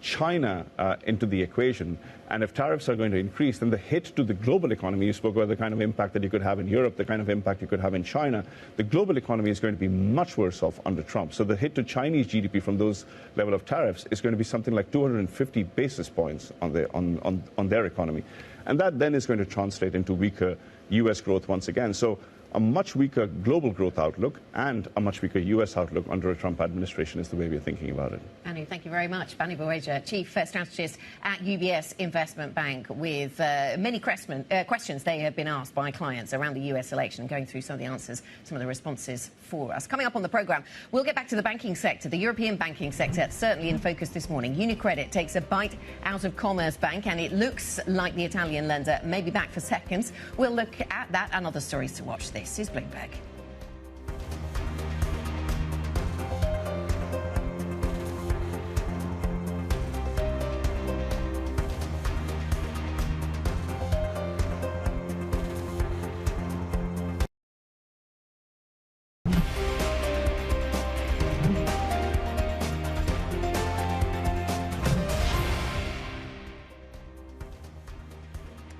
China into the equation, and if tariffs are going to increase, then the hit to the global economy, you spoke about the kind of impact that you could have in Europe, the kind of impact you could have in China, the global economy is going to be much worse off under Trump. So the hit to Chinese GDP from those level of tariffs is going to be something like 250 basis points on their economy. And that then is going to translate into weaker U.S. growth once again. So a much weaker global growth outlook and a much weaker U.S. outlook under a Trump administration is the way we're thinking about it. Bhanu, thank you very much. Bhanu Baweja, Chief Strategist at UBS Investment Bank, with many questions they have been asked by clients around the U.S. election, going through some of the answers, some of the responses for us. Coming up on the programme, we'll get back to the banking sector, the European banking sector, certainly in focus this morning. Unicredit takes a bite out of Commerzbank, and it looks like the Italian lender may be back for seconds. We'll look at that and other stories to watch. This is Bloomberg.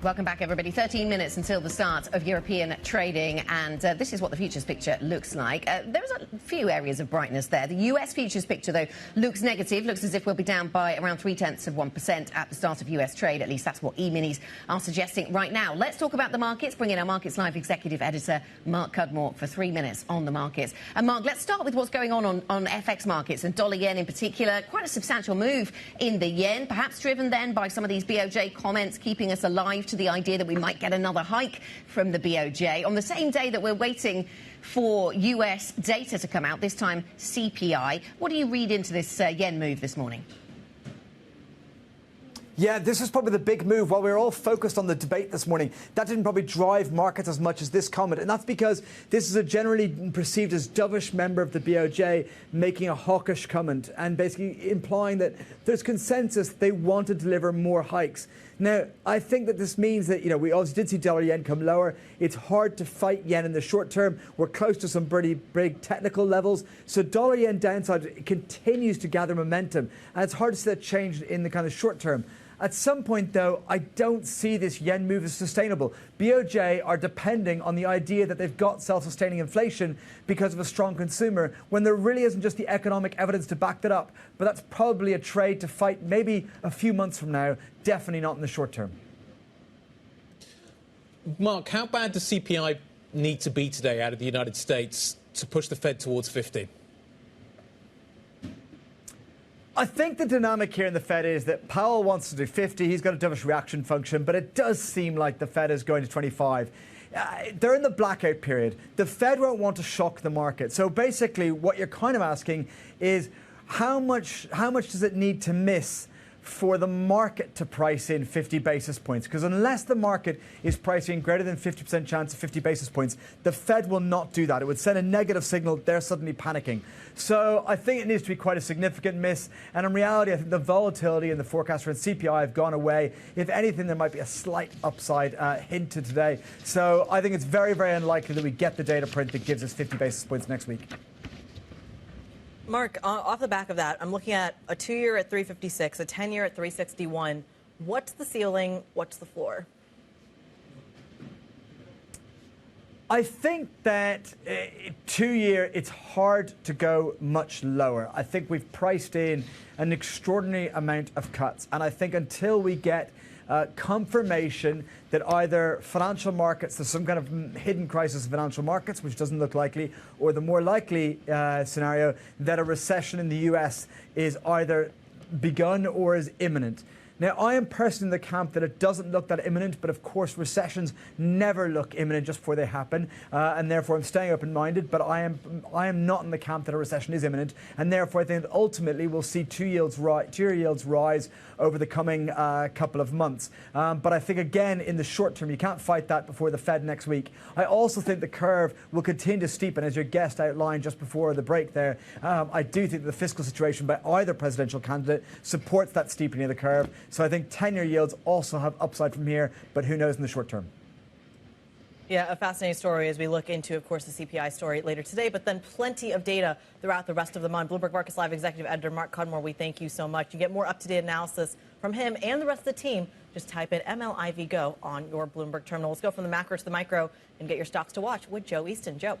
Welcome back, everybody. 13 minutes until the start of European trading, and this is what the futures picture looks like. There's a few areas of brightness there. The US futures picture, though, looks negative. Looks as if we'll be down by around 0.3% at the start of US trade. At least that's what E-minis are suggesting right now. Let's talk about the markets. Bring in our Markets Live executive editor, Mark Cudmore, for 3 minutes on the markets. And Mark, let's start with what's going on FX markets and dollar-yen in particular. Quite a substantial move in the yen, perhaps driven then by some of these BOJ comments, keeping us alive to the idea that we might get another hike from the BOJ on the same day that we're waiting for US data to come out, this time CPI. What do you read into this yen move this morning? Yeah, this is probably the big move. While we were all focused on the debate this morning, that didn't probably drive markets as much as this comment. And that's because this is a generally perceived as dovish member of the BOJ making a hawkish comment and basically implying that there's consensus they want to deliver more hikes. Now, I think that this means that, we obviously did see dollar yen come lower. It's hard to fight yen in the short term. We're close to some pretty big technical levels. So dollar yen downside continues to gather momentum. And it's hard to see that change in the kind of short term. At some point, though, I don't see this yen move as sustainable. BOJ are depending on the idea that they've got self-sustaining inflation because of a strong consumer, when there really isn't just the economic evidence to back that up. But that's probably a trade to fight maybe a few months from now, definitely not in the short term. Mark, how bad does CPI need to be today out of the United States to push the Fed towards 50? I think the dynamic here in the Fed is that Powell wants to do 50. He's got a dovish reaction function, but it does seem like the Fed is going to 25. They're in the blackout period. The Fed won't want to shock the market. So basically what you're kind of asking is how much does it need to miss for the market to price in 50 basis points? Because unless the market is pricing greater than 50% chance of 50 basis points, the Fed will not do that. It would send a negative signal. They're suddenly panicking. So I think it needs to be quite a significant miss. And in reality, I think the volatility in the forecast for CPI have gone away. If anything, there might be a slight upside hinted today. So I think it's very, very unlikely that we get the data print that gives us 50 basis points next week. Mark, off the back of that, I'm looking at a 2-year at 356, a 10-year at 361. What's the ceiling? What's the floor? I think that 2-year, it's hard to go much lower. I think we've priced in an extraordinary amount of cuts. And I think until we get confirmation that either financial markets, there's some kind of hidden crisis in financial markets, which doesn't look likely, or the more likely scenario that a recession in the US is either begun or is imminent. Now, I am personally in the camp that it doesn't look that imminent, but of course recessions never look imminent just before they happen, and therefore I'm staying open-minded, but I am not in the camp that a recession is imminent, and therefore I think that ultimately we'll see two-year yields rise over the coming couple of months. But I think, again, in the short term, you can't fight that before the Fed next week. I also think the curve will continue to steepen, as your guest outlined just before the break there. I do think that the fiscal situation by either presidential candidate supports that steepening of the curve. So I think 10-year yields also have upside from here, but who knows in the short term. Yeah, a fascinating story as we look into, of course, the CPI story later today, but then plenty of data throughout the rest of the month. Bloomberg Markets Live Executive Editor Mark Cudmore, we thank you so much. You get more up-to-date analysis from him and the rest of the team. Just type in MLIV Go on your Bloomberg terminal. Let's go from the macro to the micro and get your stocks to watch with Joe Easton. Joe.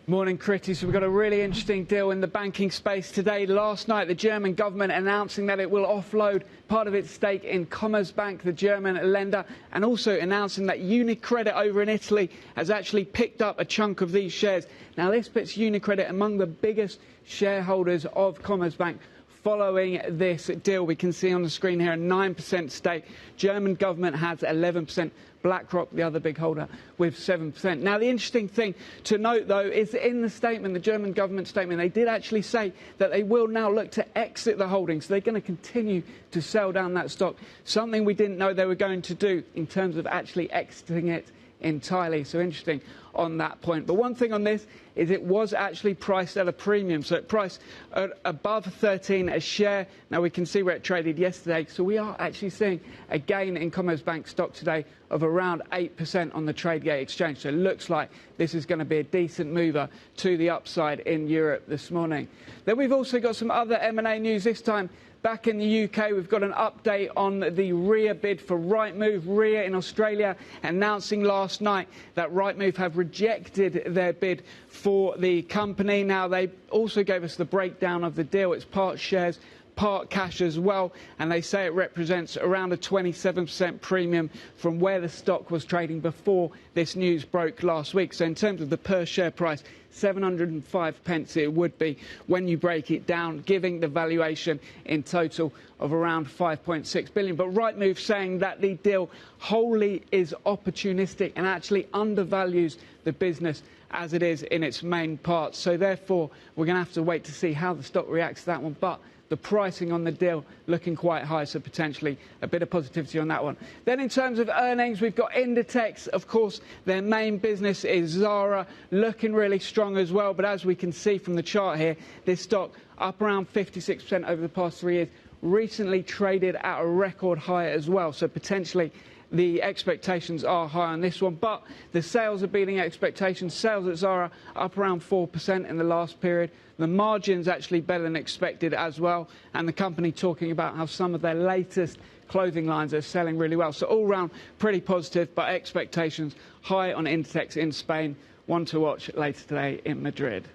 Morning, Critty. So we've got a really interesting deal in the banking space today. Last night, the German government announcing that it will offload part of its stake in Commerzbank, the German lender, and also announcing that Unicredit over in Italy has actually picked up a chunk of these shares. Now, this puts Unicredit among the biggest shareholders of Commerzbank. Following this deal, we can see on the screen here a 9% stake. German government has 11%. BlackRock, the other big holder, with 7%. Now, the interesting thing to note, though, is in the statement, the German government statement, they did actually say that they will now look to exit the holdings. So they're going to continue to sell down that stock, something we didn't know they were going to do in terms of actually exiting it entirely. So interesting on that point. But one thing on this is it was actually priced at a premium. So it priced at above 13 a share. Now we can see where it traded yesterday. So we are actually seeing a gain in Commerzbank stock today of around 8% on the Tradegate exchange. So it looks like this is going to be a decent mover to the upside in Europe this morning. Then we've also got some other M&A news this time. Back in the UK, we've got an update on the RIA bid for RightMove. RIA in Australia announcing last night that RightMove have rejected their bid for the company. Now, they also gave us the breakdown of the deal. It's part shares, part cash as well, and they say it represents around a 27% premium from where the stock was trading before this news broke last week. So in terms of the per share price, 705 pence it would be when you break it down, giving the valuation in total of around 5.6 billion. But RightMove saying that the deal wholly is opportunistic and actually undervalues the business as it is in its main parts. So therefore, we're going to have to wait to see how the stock reacts to that one. But the pricing on the deal looking quite high, so potentially a bit of positivity on that one. Then in terms of earnings, we've got Inditex. Of course, their main business is Zara, looking really strong as well. But as we can see from the chart here, this stock up around 56% over the past 3 years, recently traded at a record high as well. So potentially the expectations are high on this one, but the sales are beating expectations. Sales at Zara up around 4% in the last period. The margin's actually better than expected as well, and the company talking about how some of their latest clothing lines are selling really well. So all round pretty positive, but expectations high on Inditex in Spain. One to watch later today in Madrid.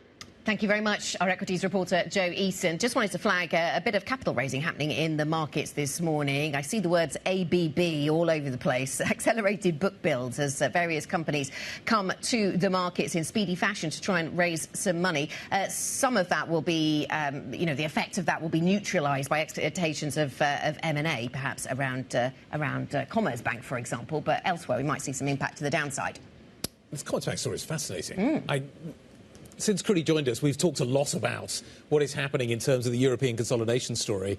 Thank you very much, our equities reporter Joe Easton. Just wanted to flag a bit of capital raising happening in the markets this morning. I see the words ABB all over the place. Accelerated book builds as various companies come to the markets in speedy fashion to try and raise some money. Some of that will be, the effect of that will be neutralised by expectations of M&A, perhaps around Commerzbank, for example. But elsewhere, we might see some impact to the downside. This Commerzbank story is fascinating. Since Critty joined us, we've talked a lot about what is happening in terms of the European consolidation story.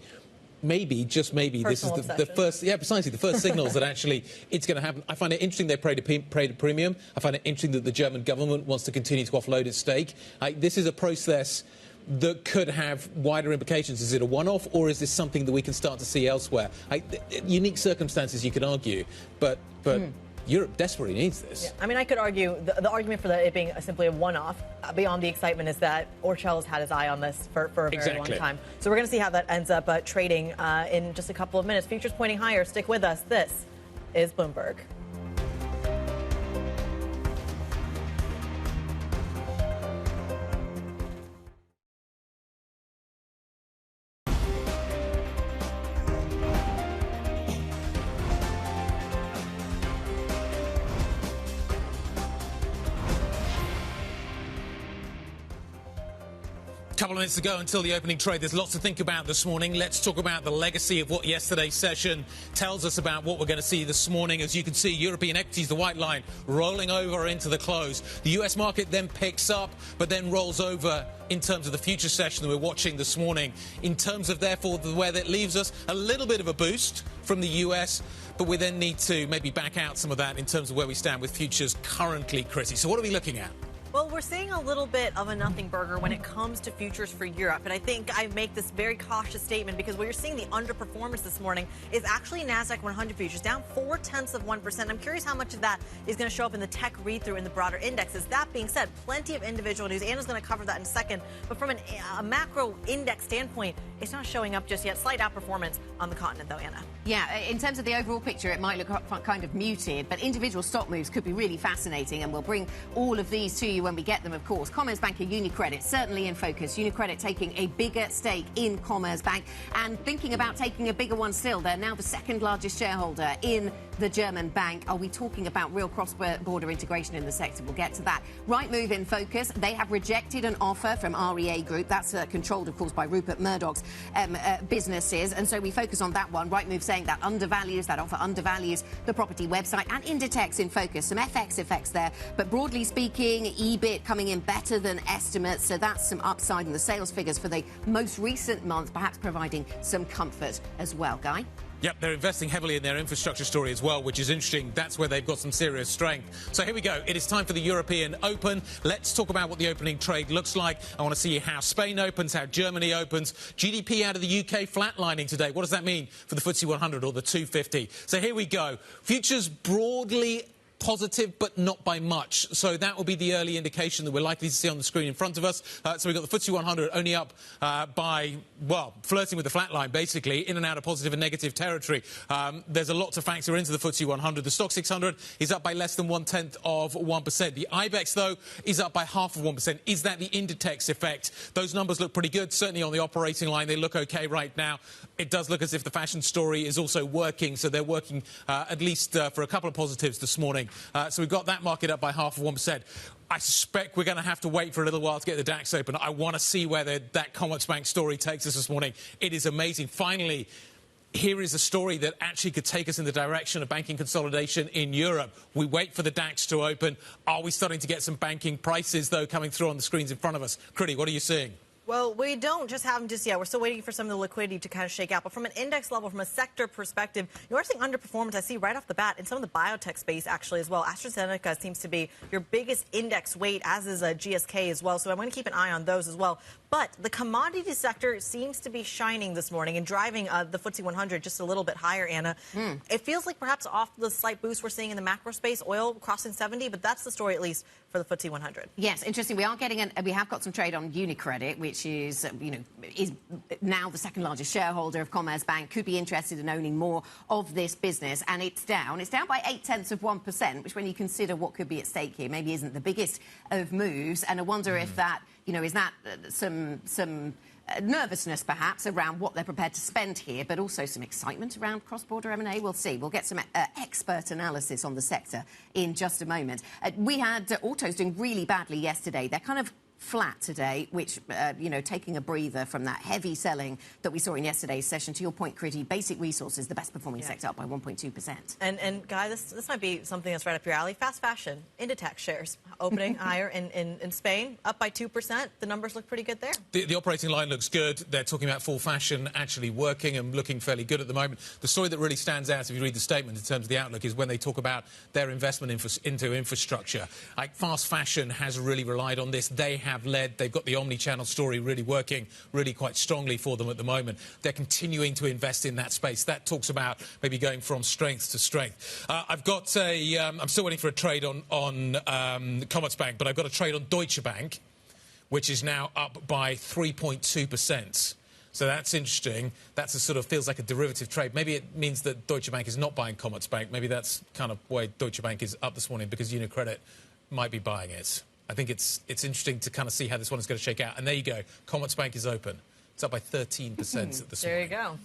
Maybe, just maybe, Personal this is the first, precisely, the first signals that actually it's going to happen. I find it interesting they paid a premium. I find it interesting that the German government wants to continue to offload its stake. This is a process that could have wider implications. Is it a one-off, or is this something that we can start to see elsewhere? Unique circumstances, you could argue, but Europe desperately needs this. Yeah. I mean, I could argue the argument for it being simply a one-off, beyond the excitement, is that Orchel has had his eye on this for a very long time. So we're going to see how that ends up trading in just a couple of minutes. Futures pointing higher. Stick with us. This is Bloomberg. Couple of minutes to go until the opening trade. There's lots to think about this morning. Let's talk about the legacy of what yesterday's session tells us about what we're going to see this morning. As you can see, European equities, the white line, rolling over into the close. The US market then picks up, but then rolls over in terms of the future session that we're watching this morning. In terms of, therefore, where that leaves us, a little bit of a boost from the US, but we then need to maybe back out some of that in terms of where we stand with futures currently, Critty. So what are we looking at? Well, we're seeing a little bit of a nothing burger when it comes to futures for Europe. And I think I make this very cautious statement because what you're seeing the underperformance this morning is actually NASDAQ 100 futures down 0.4%. I'm curious how much of that is going to show up in the tech read-through in the broader indexes. That being said, plenty of individual news. Anna's going to cover that in a second. But from a macro index standpoint, it's not showing up just yet. Slight outperformance on the continent, though, Anna. Yeah, in terms of the overall picture, it might look kind of muted, but individual stock moves could be really fascinating, and we'll bring all of these to you when we get them, of course. Commerzbank and Unicredit certainly in focus. Unicredit taking a bigger stake in Commerzbank and thinking about taking a bigger one still. They're now the second largest shareholder in the German bank. Are we talking about real cross-border integration in the sector? We'll get to that. RightMove in focus. They have rejected an offer from REA Group. That's controlled, of course, by Rupert Murdoch's businesses. And so we focus on that one. RightMove saying that offer undervalues the property website. And Inditex in focus. Some FX effects there. But broadly speaking, EBIT coming in better than estimates. So that's some upside in the sales figures for the most recent month, perhaps providing some comfort as well. Guy? Yep, they're investing heavily in their infrastructure story as well, which is interesting. That's where they've got some serious strength. So here we go. It is time for the European Open. Let's talk about what the opening trade looks like. I want to see how Spain opens, how Germany opens. GDP out of the UK flatlining today. What does that mean for the FTSE 100 or the 250? So here we go. Futures broadly positive, but not by much. So that will be the early indication that we're likely to see on the screen in front of us. So we've got the FTSE 100 only up by, well, flirting with the flat line, basically, in and out of positive and negative territory. There's a lot to factor into the FTSE 100. The Stock 600 is up by less than 0.1%. The IBEX, though, is up by 0.5%. Is that the Inditex effect? Those numbers look pretty good. Certainly on the operating line, they look okay right now. It does look as if the fashion story is also working, so they're working at least for a couple of positives this morning. So we've got that market up by 0.5%. I suspect we're going to have to wait for a little while to get the DAX open. I want to see where that Commerzbank story takes us this morning. It is amazing. Finally, here is a story that actually could take us in the direction of banking consolidation in Europe. We wait for the DAX to open. Are we starting to get some banking prices, though, coming through on the screens in front of us? Critty, what are you seeing? Well, we don't just have them just yet. We're still waiting for some of the liquidity to kind of shake out. But from an index level, from a sector perspective, you're seeing underperformance, I see right off the bat, in some of the biotech space actually as well. AstraZeneca seems to be your biggest index weight, as is GSK as well. So I'm going to keep an eye on those as well. But the commodity sector seems to be shining this morning and driving the FTSE 100 just a little bit higher, Anna. It feels like perhaps off the slight boost we're seeing in the macro space, oil crossing 70, but that's the story at least for the FTSE 100. Yes, interesting. We have got some trade on Unicredit, which is, is now the second largest shareholder of Commerzbank, could be interested in owning more of this business, and it's down. It's down by 0.8%, which when you consider what could be at stake here, maybe isn't the biggest of moves, and I wonder if that, is that some nervousness perhaps around what they're prepared to spend here, but also some excitement around cross-border M&A. We'll see. We'll get some expert analysis on the sector in just a moment. We had autos doing really badly yesterday. They're kind of flat today, which, taking a breather from that heavy selling that we saw in yesterday's session. To your point, Critty, basic resources, the best performing sector, up by 1.2%. And Guy, this might be something that's right up your alley. Fast fashion, Inditex shares opening higher in Spain, up by 2%. The numbers look pretty good there. The operating line looks good. They're talking about full fashion actually working and looking fairly good at the moment. The story that really stands out, if you read the statement in terms of the outlook, is when they talk about their investment into infrastructure. Like, fast fashion has really relied on this. They have led. They've got the omni-channel story really working really quite strongly for them at the moment. They're continuing to invest in that space. That talks about maybe going from strength to strength. I've got I'm still waiting for a trade on Commerzbank, but I've got a trade on Deutsche Bank, which is now up by 3.2%. So that's interesting. That's a sort of feels like a derivative trade. Maybe it means that Deutsche Bank is not buying Commerzbank. Maybe that's kind of why Deutsche Bank is up this morning, because Unicredit might be buying it. I think it's interesting to kind of see how this one is going to shake out. And there you go. Commerzbank is open. It's up by 13% this morning. There you go.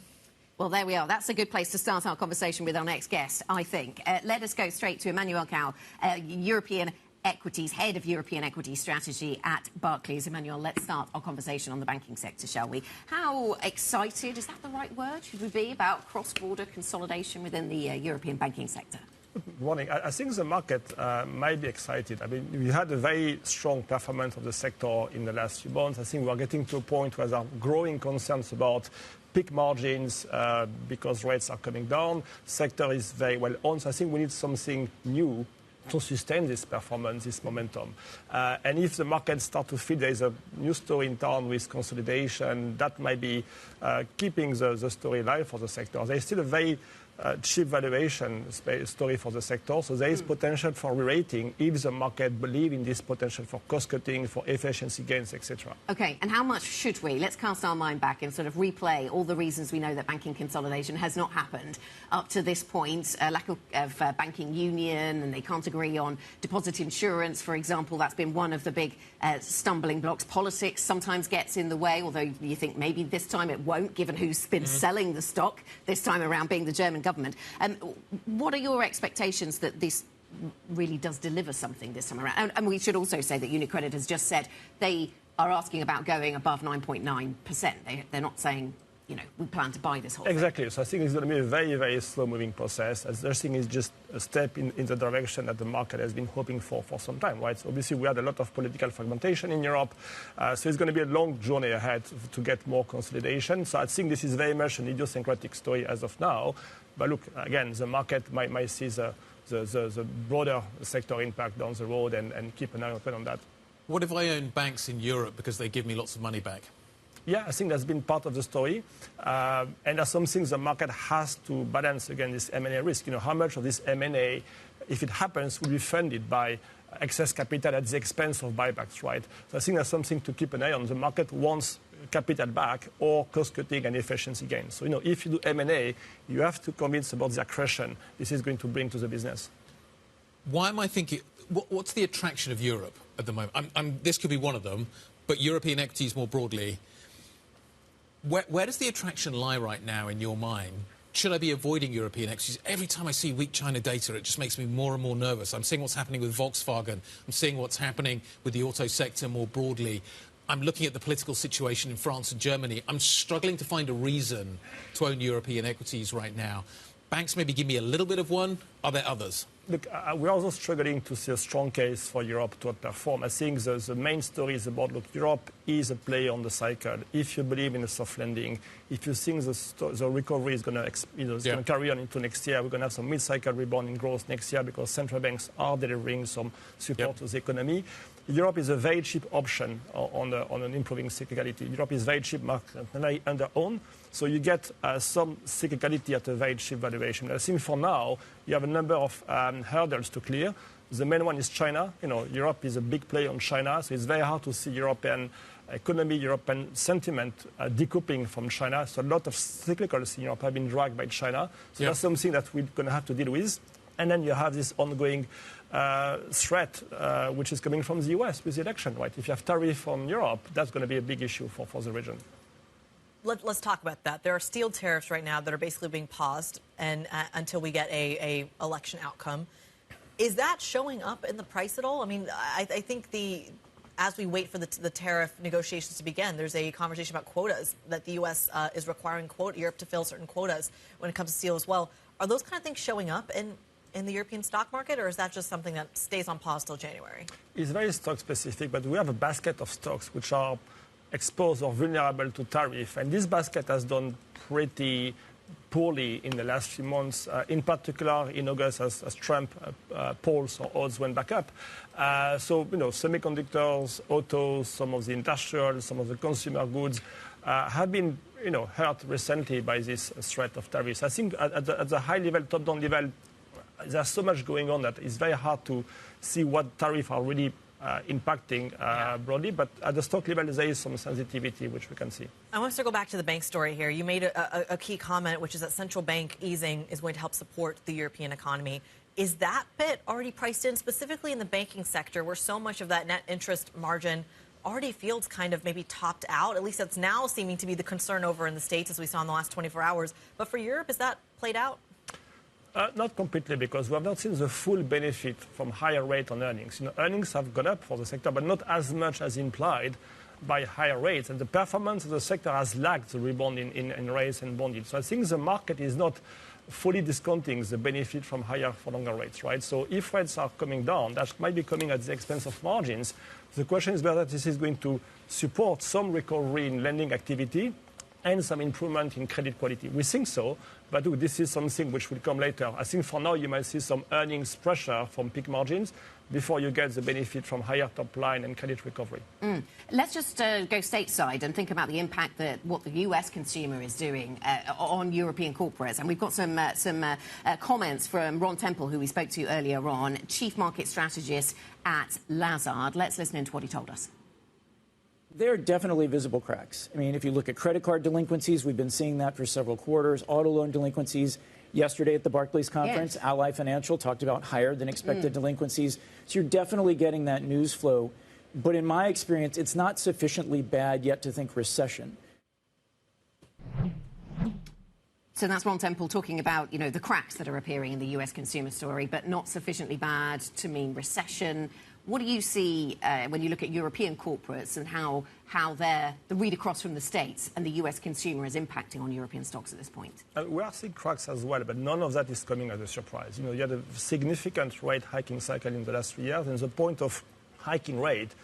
Well, there we are. That's a good place to start our conversation with our next guest, I think. Let us go straight to Emmanuel, European Equities, Head of European Equity Strategy at Barclays. Emmanuel, let's start our conversation on the banking sector, shall we? How excited, is that the right word, should we be about cross-border consolidation within the European banking sector? Good morning. I think the market might be excited. I mean, we had a very strong performance of the sector in the last few months. I think we're getting to a point where there are growing concerns about peak margins because rates are coming down. Sector is very well on. So I think we need something new to sustain this performance, this momentum. And if the markets start to feel there is a new story in town with consolidation, that might be keeping the story alive for the sector. There is still a very cheap valuation story for the sector, so there is potential for re-rating if the market believes in this potential for cost-cutting, for efficiency gains, etc. OK, and how much should we? Let's cast our mind back and sort of replay all the reasons we know that banking consolidation has not happened up to this point. Lack of banking union, and they can't agree on deposit insurance, for example. That's been one of the big stumbling blocks. Politics sometimes gets in the way, although you think maybe this time it won't, given who's been selling the stock this time around being the German government. What are your expectations that this really does deliver something this time around? And we should also say that Unicredit has just said they are asking about going above 9.9%. They're not saying, we plan to buy this whole thing. Exactly. So I think it's going to be a very, very slow-moving process. As their thing is just a step in the direction that the market has been hoping for some time, right? So obviously we had a lot of political fragmentation in Europe. So it's going to be a long journey ahead to get more consolidation. So I think this is very much an idiosyncratic story as of now. But look, again, the market might see the broader sector impact down the road and keep an eye open on that. What if I own banks in Europe because they give me lots of money back? Yeah, I think that's been part of the story. And there's some things the market has to balance against this M&A risk. How much of this M&A, if it happens, will be funded by excess capital at the expense of buybacks, right? So I think that's something to keep an eye on. The market wants capital back or cost-cutting and efficiency gains. So, if you do M&A, you have to convince about the accretion this is going to bring to the business. Why am I thinking... What's the attraction of Europe at the moment? This could be one of them, but European equities more broadly... Where does the attraction lie right now in your mind? Should I be avoiding European equities? Every time I see weak China data, it just makes me more and more nervous. I'm seeing what's happening with Volkswagen. I'm seeing what's happening with the auto sector more broadly. I'm looking at the political situation in France and Germany. I'm struggling to find a reason to own European equities right now. Banks maybe give me a little bit of one. Are there others? look, we're also struggling to see a strong case for Europe to outperform. I think the main story is about, look, Europe is a player on the cycle. If you believe in a soft landing, if you think the recovery is going to carry on into next year, we're going to have some mid-cycle rebound in growth next year because central banks are delivering some support to the economy. Europe is a very cheap option on an improving cyclicality. Europe is very cheap market under-owned, so you get some cyclicality at a very cheap valuation. I think for now, you have a number of hurdles to clear. The main one is China. Europe is a big player on China, so it's very hard to see European economy, European sentiment decoupling from China. So a lot of cyclicals in Europe have been dragged by China. So that's something that we're going to have to deal with. And then you have this ongoing threat, which is coming from the US with the election, right? If you have tariff from Europe, that's going to be a big issue for the region. Let's talk about that. There are steel tariffs right now that are basically being paused and until we get a election outcome. Is that showing up in the price at all? I mean, I think as we wait for the tariff negotiations to begin, there's a conversation about quotas, that the U.S. is requiring Europe to fill certain quotas when it comes to steel as well. Are those kind of things showing up in the European stock market, or is that just something that stays on pause till January? It's very stock specific, but we have a basket of stocks which are exposed or vulnerable to tariff, and this basket has done pretty poorly in the last few months, in particular in August as Trump polls or odds went back up. So, semiconductors, autos, some of the industrial, some of the consumer goods have been, hurt recently by this threat of tariffs. I think at the high level, top-down level, there's so much going on that it's very hard to see what tariffs are really impacting broadly, but at the stock level, there is some sensitivity, which we can see. I want to go back to the bank story here. You made a key comment, which is that central bank easing is going to help support the European economy. Is that bit already priced in, specifically in the banking sector, where so much of that net interest margin already feels kind of maybe topped out? At least that's now seeming to be the concern over in the States, as we saw in the last 24 hours. But for Europe, is that played out? Not completely, because we have not seen the full benefit from higher rate on earnings. Earnings have gone up for the sector, but not as much as implied by higher rates. And the performance of the sector has lagged the rebound in rates and bond yields. So I think the market is not fully discounting the benefit from higher for longer rates, right? So if rates are coming down, that might be coming at the expense of margins. The question is whether this is going to support some recovery in lending activity and some improvement in credit quality. We think so, but look, this is something which will come later. I think for now you might see some earnings pressure from peak margins before you get the benefit from higher top line and credit recovery. Let's just go stateside and think about the impact that what the US consumer is doing on European corporates. And we've got some comments from Ron Temple, who we spoke to earlier on, chief market strategist at Lazard. Let's listen in to what he told us. There are definitely visible cracks. I mean, if you look at credit card delinquencies, we've been seeing that for several quarters. Auto loan delinquencies. Yesterday at the Barclays conference, Ally Financial talked about higher than expected delinquencies. So you're definitely getting that news flow. But in my experience, it's not sufficiently bad yet to think recession. So that's Ron Temple talking about, the cracks that are appearing in the US consumer story, but not sufficiently bad to mean recession. What do you see when you look at European corporates and how the read across from the States and the US consumer is impacting on European stocks at this point? We are seeing cracks as well, but none of that is coming as a surprise. You had a significant rate hiking cycle in the last 3 years, and the point of hiking rate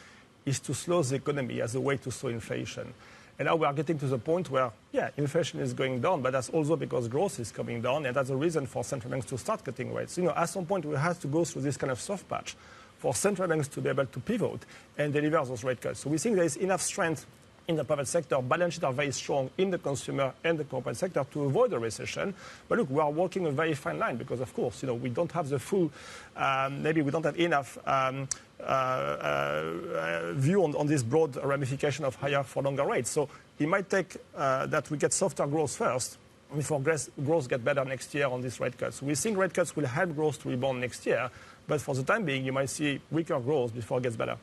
is to slow the economy as a way to slow inflation. And now we are getting to the point where, inflation is going down, but that's also because growth is coming down, and that's a reason for central banks to start cutting rates. At some point we have to go through this kind of soft patch for central banks to be able to pivot and deliver those rate cuts. So we think there is enough strength in the private sector. Balance sheets are very strong in the consumer and the corporate sector to avoid a recession. But look, we are walking a very fine line because, of course, we don't have the full, maybe we don't have enough view on this broad ramification of higher for longer rates. So it might take that we get softer growth first before growth get better next year on these rate cuts. We think rate cuts will help growth to rebound next year. But for the time being, you might see weaker growth before it gets better.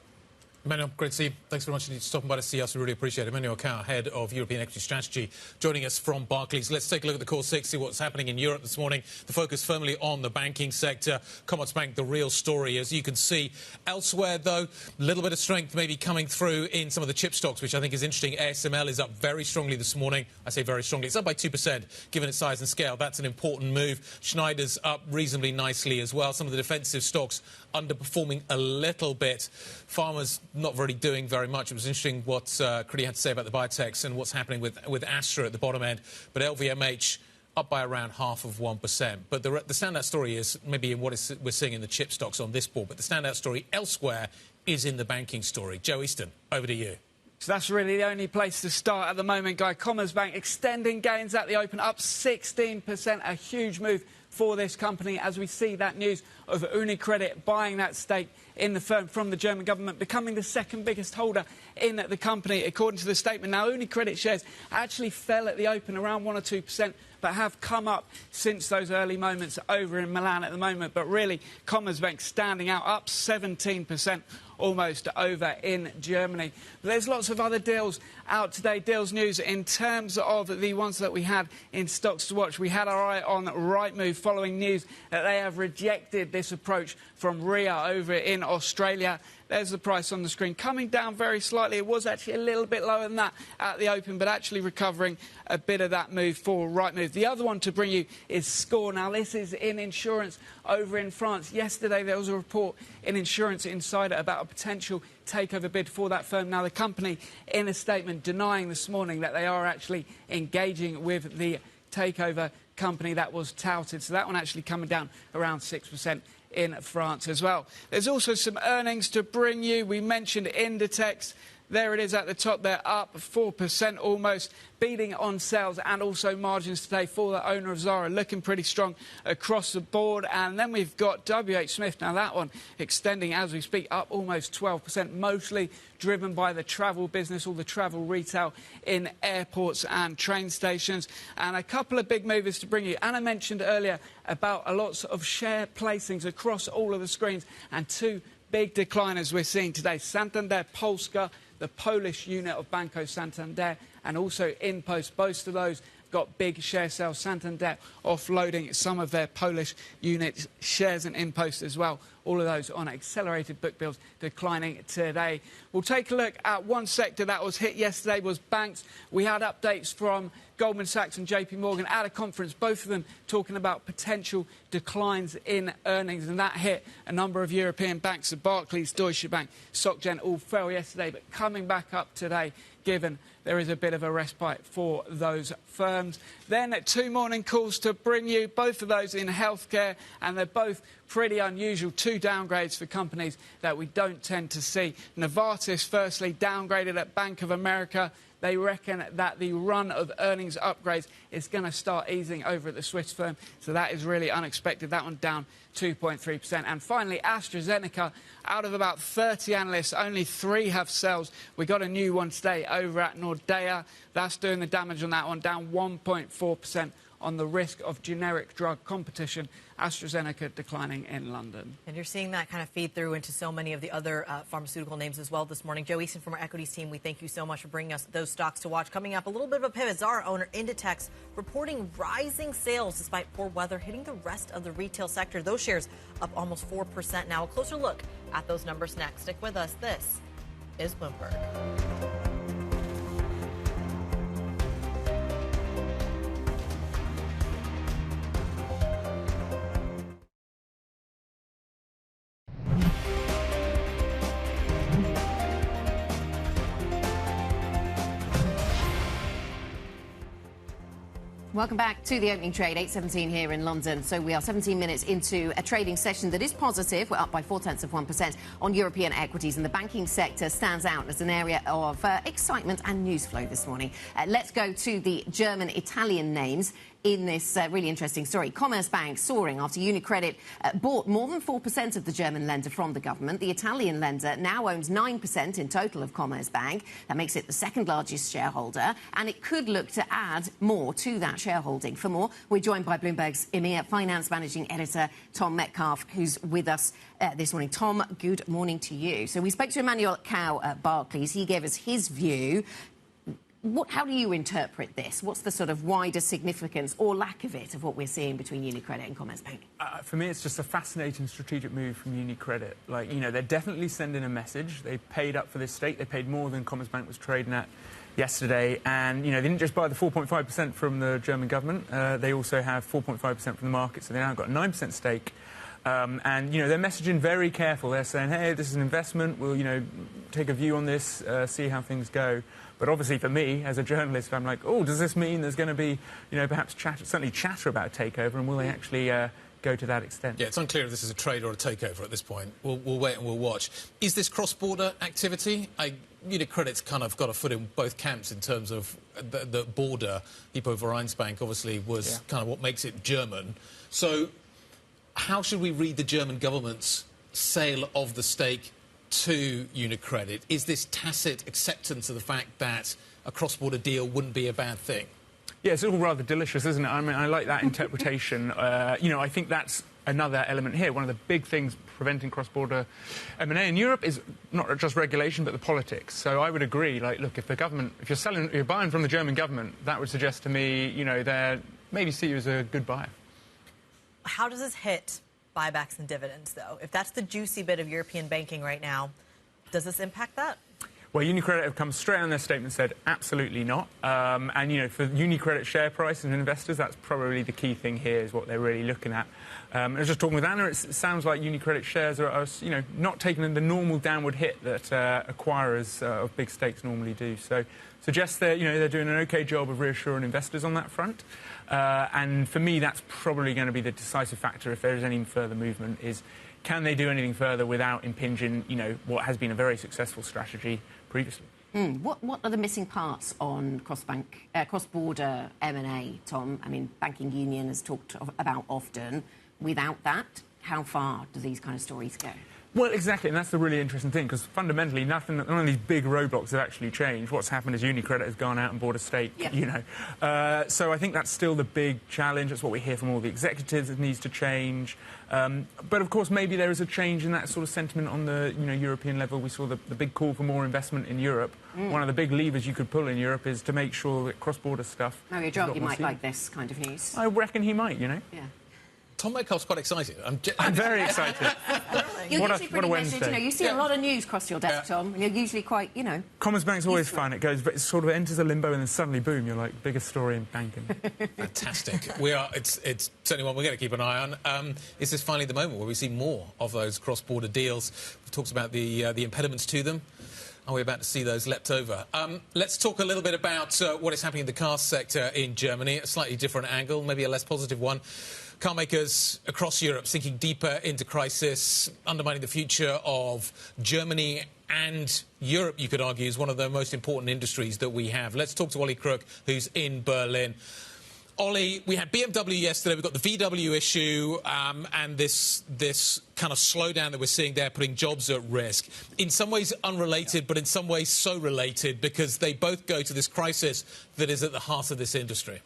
Emmanuel, great to see you. Thanks very much indeed for stopping by to see us. We really appreciate it. Emmanuel, head of European Equity Strategy, joining us from Barclays. Let's take a look at the core six, see what's happening in Europe this morning. The focus firmly on the banking sector. Commerzbank, the real story, as you can see. Elsewhere, though, a little bit of strength maybe coming through in some of the chip stocks, which I think is interesting. ASML is up very strongly this morning. I say very strongly. It's up by 2%, given its size and scale. That's an important move. Schneider's up reasonably nicely as well. Some of the defensive stocks underperforming a little bit. Pharma's not really doing very much. It was interesting what Citi had to say about the biotechs and what's happening with Astra at the bottom end. But LVMH up by around 0.5%. But the standout story is maybe in what we're seeing in the chip stocks on this board. But the standout story elsewhere is in the banking story. Joe Easton, over to you. So that's really the only place to start at the moment, Guy. Commerzbank extending gains at the open, up 16%, a huge move for this company as we see that news of Unicredit buying that stake in the firm from the German government, becoming the second biggest holder in the company, according to the statement. Now, Unicredit shares actually fell at the open around 1 or 2%, but have come up since those early moments over in Milan at the moment. But really, Commerzbank standing out, up 17%. Almost over in Germany. But there's lots of other deals out today, deals news in terms of the ones that we had in stocks to watch. We had our eye on RightMove following news that they have rejected this approach from RIA over in Australia. There's the price on the screen, coming down very slightly. It was actually a little bit lower than that at the open, but actually recovering a bit of that move for RightMove. The other one to bring you is Score. Now, this is in insurance over in France. Yesterday, there was a report in Insurance Insider about a potential takeover bid for that firm. Now, the company, in a statement, denying this morning that they are actually engaging with the takeover company that was touted. So that one actually coming down around 6%. In France as well. There's also some earnings to bring you. We mentioned Inditex. There it is at the top. They're up 4% almost, beating on sales and also margins today for the owner of Zara, looking pretty strong across the board. And then we've got WH Smith. Now that one extending as we speak, up almost 12%, mostly driven by the travel business, all the travel retail in airports and train stations. And a couple of big movers to bring you. Anna mentioned earlier about a lot of share placings across all of the screens, and two big decliners we're seeing today. Santander Polska, the Polish unit of Banco Santander, and also InPost. Both of those got big share sales. Santander offloading some of their Polish unit shares, and InPost as well. All of those on accelerated book builds, declining today. We'll take a look at one sector that was hit yesterday, was banks. We had updates from Goldman Sachs and JP Morgan at a conference, both of them talking about potential declines in earnings, and that hit a number of European banks. The Barclays, Deutsche Bank, SocGen all fell yesterday, but coming back up today, given there is a bit of a respite for those firms. Then two morning calls to bring you, both of those in healthcare, and they're both pretty unusual. Two downgrades for companies that we don't tend to see. Novartis, firstly, downgraded at Bank of America. They reckon that the run of earnings upgrades is going to start easing over at the Swiss firm. So that is really unexpected. That one down 2.3%. And finally, AstraZeneca, out of about 30 analysts, only 3 have sells. We got a new one today over at Nordea. That's doing the damage on that one, down 1.4%. On the risk of generic drug competition, AstraZeneca declining in London. And you're seeing that kind of feed through into so many of the other pharmaceutical names as well this morning. Joe Easton from our equities team, we thank you so much for bringing us those stocks to watch. Coming up, a little bit of a pivot. Zara owner Inditex reporting rising sales despite poor weather hitting the rest of the retail sector. Those shares up almost 4% now. A closer look at those numbers next. Stick with us. This is Bloomberg. Welcome back to the opening trade, 8:17 here in London. So we are 17 minutes into a trading session that is positive. We're up by 0.4% on European equities, and the banking sector stands out as an area of excitement and news flow this morning. Let's go to the German-Italian names. in this really interesting story. Commerzbank soaring after Unicredit bought more than 4% of the German lender from the government. The Italian lender now owns 9% in total of Commerzbank. That makes it the second largest shareholder, and it could look to add more to that shareholding. For more, we're joined by Bloomberg's EMEA Finance Managing Editor, Tom Metcalf, who's with us this morning. Tom, good morning to you. So we spoke to Emmanuel at Barclays. He gave us his view. How do you interpret this? What's the sort of wider significance or lack of it of what we're seeing between Unicredit and Commerzbank? For me, it's just a fascinating strategic move from Unicredit. Like, you know, they're definitely sending a message. They paid up for this stake. They paid more than Commerzbank was trading at yesterday. And, you know, they didn't just buy the 4.5% from the German government. They also have 4.5% from the market. So they now got a 9% stake. And, you know, they're messaging very careful. They're saying, hey, this is an investment. We'll, you know, take a view on this, see how things go. But obviously for me, as a journalist, I'm like, oh, does this mean there's going to be, you know, perhaps certainly chatter about a takeover, and will they actually go to that extent? Yeah, it's unclear if this is a trade or a takeover at this point. We'll wait and we'll watch. Is this cross-border activity? Unicredit's kind of got a foot in both camps in terms of the border. Vereinsbank obviously was kind of what makes it German. So how should we read the German government's sale of the stake to Unicredit? Is this tacit acceptance of the fact that a cross-border deal wouldn't be a bad thing? Yeah, it's all rather delicious, isn't it? I mean, I like that interpretation. You know, I think that's another element here. One of the big things preventing cross-border M&A in Europe is not just regulation, but the politics. So I would agree, like, look, if the government, if you're buying from the German government, that would suggest to me, you know, they maybe see you as a good buyer. How does this hit buybacks and dividends, though? If that's the juicy bit of European banking right now, does this impact that? Well, Unicredit have come straight on their statement and said absolutely not. And, you know, for Unicredit share price and investors, that's probably the key thing here is what they're really looking at. I was just talking with Anna. It sounds like Unicredit shares are, you know, not taking the normal downward hit that acquirers of big stakes normally do. So suggests that, you know, they're doing an OK job of reassuring investors on that front. And for me, that's probably going to be the decisive factor if there is any further movement, is can they do anything further without impinging, you know, what has been a very successful strategy previously. What are the missing parts on cross-border M&A, Tom? I mean, banking union has talked about often. Without that, how far do these kind of stories go? Well, exactly, and that's the really interesting thing, because fundamentally, none of these big roadblocks have actually changed. What's happened is Unicredit has gone out and bought a stake, you know. So I think that's still the big challenge. That's what we hear from all the executives. It needs to change. But, of course, maybe there is a change in that sort of sentiment on the, you know, European level. We saw the big call for more investment in Europe. One of the big levers you could pull in Europe is to make sure that cross-border stuff... Mario Draghi might like this kind of news. I reckon he might, you know. Yeah. Tom Metcalf's quite excited. I'm very excited. You're what usually pretty measured, you know. You see a lot of news cross your desk, Tom, and you're usually quite, you know... Commerzbank's always fun. It sort of enters a limbo and then suddenly, boom, you're like, biggest story in banking. Fantastic. It's certainly one we're going to keep an eye on. Is this finally the moment where we see more of those cross-border deals? We've talked about the impediments to them. Are we about to see those leapt over? Let's talk a little bit about what is happening in the car sector in Germany. A slightly different angle, maybe a less positive one. Car makers across Europe sinking deeper into crisis, undermining the future of Germany and Europe, you could argue, is one of the most important industries that we have. Let's talk to Ollie Crook, who's in Berlin. Ollie, we had BMW yesterday, we've got the VW issue, and this kind of slowdown that we're seeing there, putting jobs at risk. In some ways unrelated, but in some ways so related, because they both go to this crisis that is at the heart of this industry.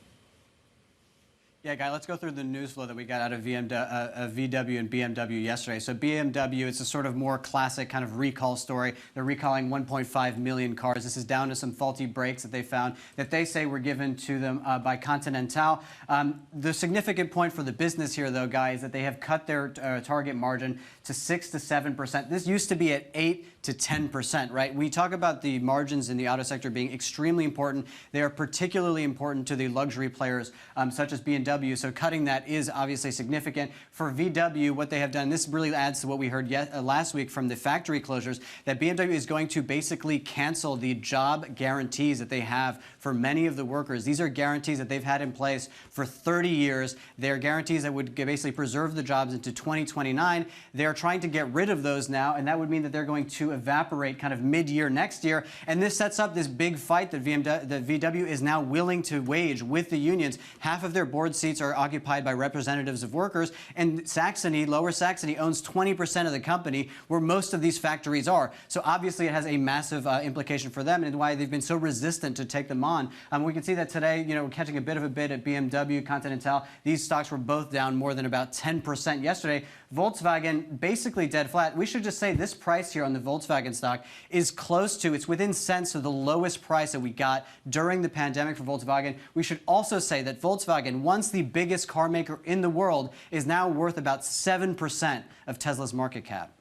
Yeah, Guy, let's go through the news flow that we got out of VW and BMW yesterday. So BMW, it's a sort of more classic kind of recall story. They're recalling 1.5 million cars. This is down to some faulty brakes that they found that they say were given to them by Continental. The significant point for the business here, though, Guy, is that they have cut their target margin to 6 to 7%. This used to be at 8 to 10%, right? We talk about the margins in the auto sector being extremely important. They are particularly important to the luxury players such as BMW BMW. So cutting that is obviously significant. For VW, what they have done, this really adds to what we heard last week from the factory closures, that BMW is going to basically cancel the job guarantees that they have for many of the workers. These are guarantees that they've had in place for 30 years. They are guarantees that would basically preserve the jobs into 2029. They're trying to get rid of those now, and that would mean that they're going to evaporate kind of mid-year next year. And this sets up this big fight that VW is now willing to wage with the unions. Half of their board seats are occupied by representatives of workers, and Saxony, Lower Saxony, owns 20% of the company where most of these factories are. So obviously it has a massive implication for them and why they've been so resistant to take them on. We can see that today, we're catching a bit of a bid at BMW, Continental. These stocks were both down more than about 10% yesterday. Volkswagen basically dead flat. We should just say this price here on the Volkswagen stock is close to, it's within cents of the lowest price that we got during the pandemic for Volkswagen. We should also say that Volkswagen, once the biggest car maker in the world, is now worth about 7% of Tesla's market cap.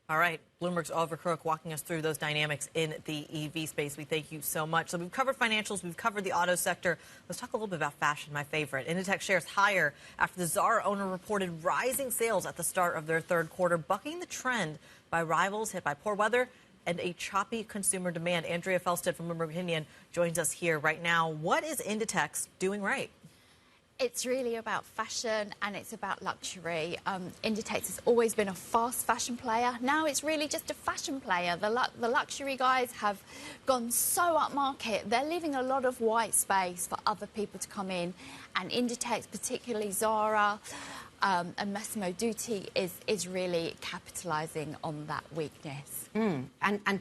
All right, Bloomberg's Oliver Crook walking us through those dynamics in the EV space. We thank you so much. So we've covered financials, we've covered the auto sector. Let's talk a little bit about fashion, my favorite. Inditex shares higher after the Zara owner reported rising sales at the start of their third quarter, bucking the trend by rivals hit by poor weather and a choppy consumer demand. Andrea Felsted from Bloomberg Opinion joins us here right now. What is Inditex doing right? It's really about fashion and it's about luxury. Inditex has always been a fast fashion player. Now it's really just a fashion player. The luxury guys have gone so upmarket. They're leaving a lot of white space for other people to come in. And Inditex, particularly Zara and Massimo Dutti, is really capitalising on that weakness. And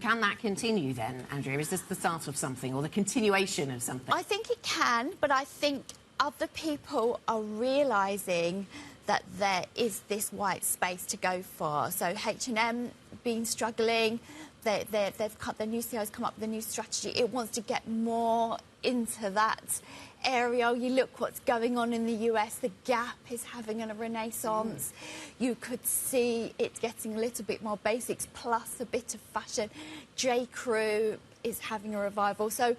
can that continue then, Andrea? Is this the start of something or the continuation of something? I think it can, but I think other people are realising that there is this white space to go for. So H&M been struggling. They've cut their new CEO's come up with a new strategy. It wants to get more into that area. You look what's going on in the US. The Gap is having a renaissance. You could see it getting a little bit more basics plus a bit of fashion. J. Crew is having a revival. So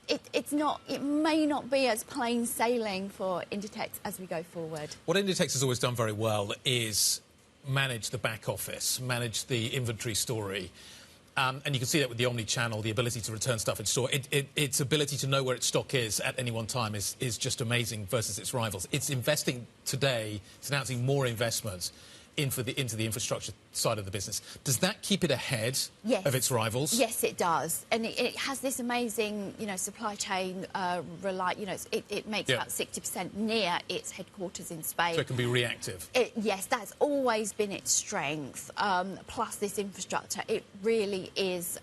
it may not be as plain sailing for Inditex as we go forward. What Inditex has always done very well is manage the back office, manage the inventory story. And you can see that with the omni-channel, the ability to return stuff in store. Its ability to know where its stock is at any one time is just amazing versus its rivals. It's investing today, it's announcing more investments into the infrastructure side of the business. Does that keep it ahead of its rivals? Yes, it does. And it has this amazing, supply chain, it makes about 60% near its headquarters in Spain. So it can be reactive. Yes, that's always been its strength. Plus this infrastructure, it really is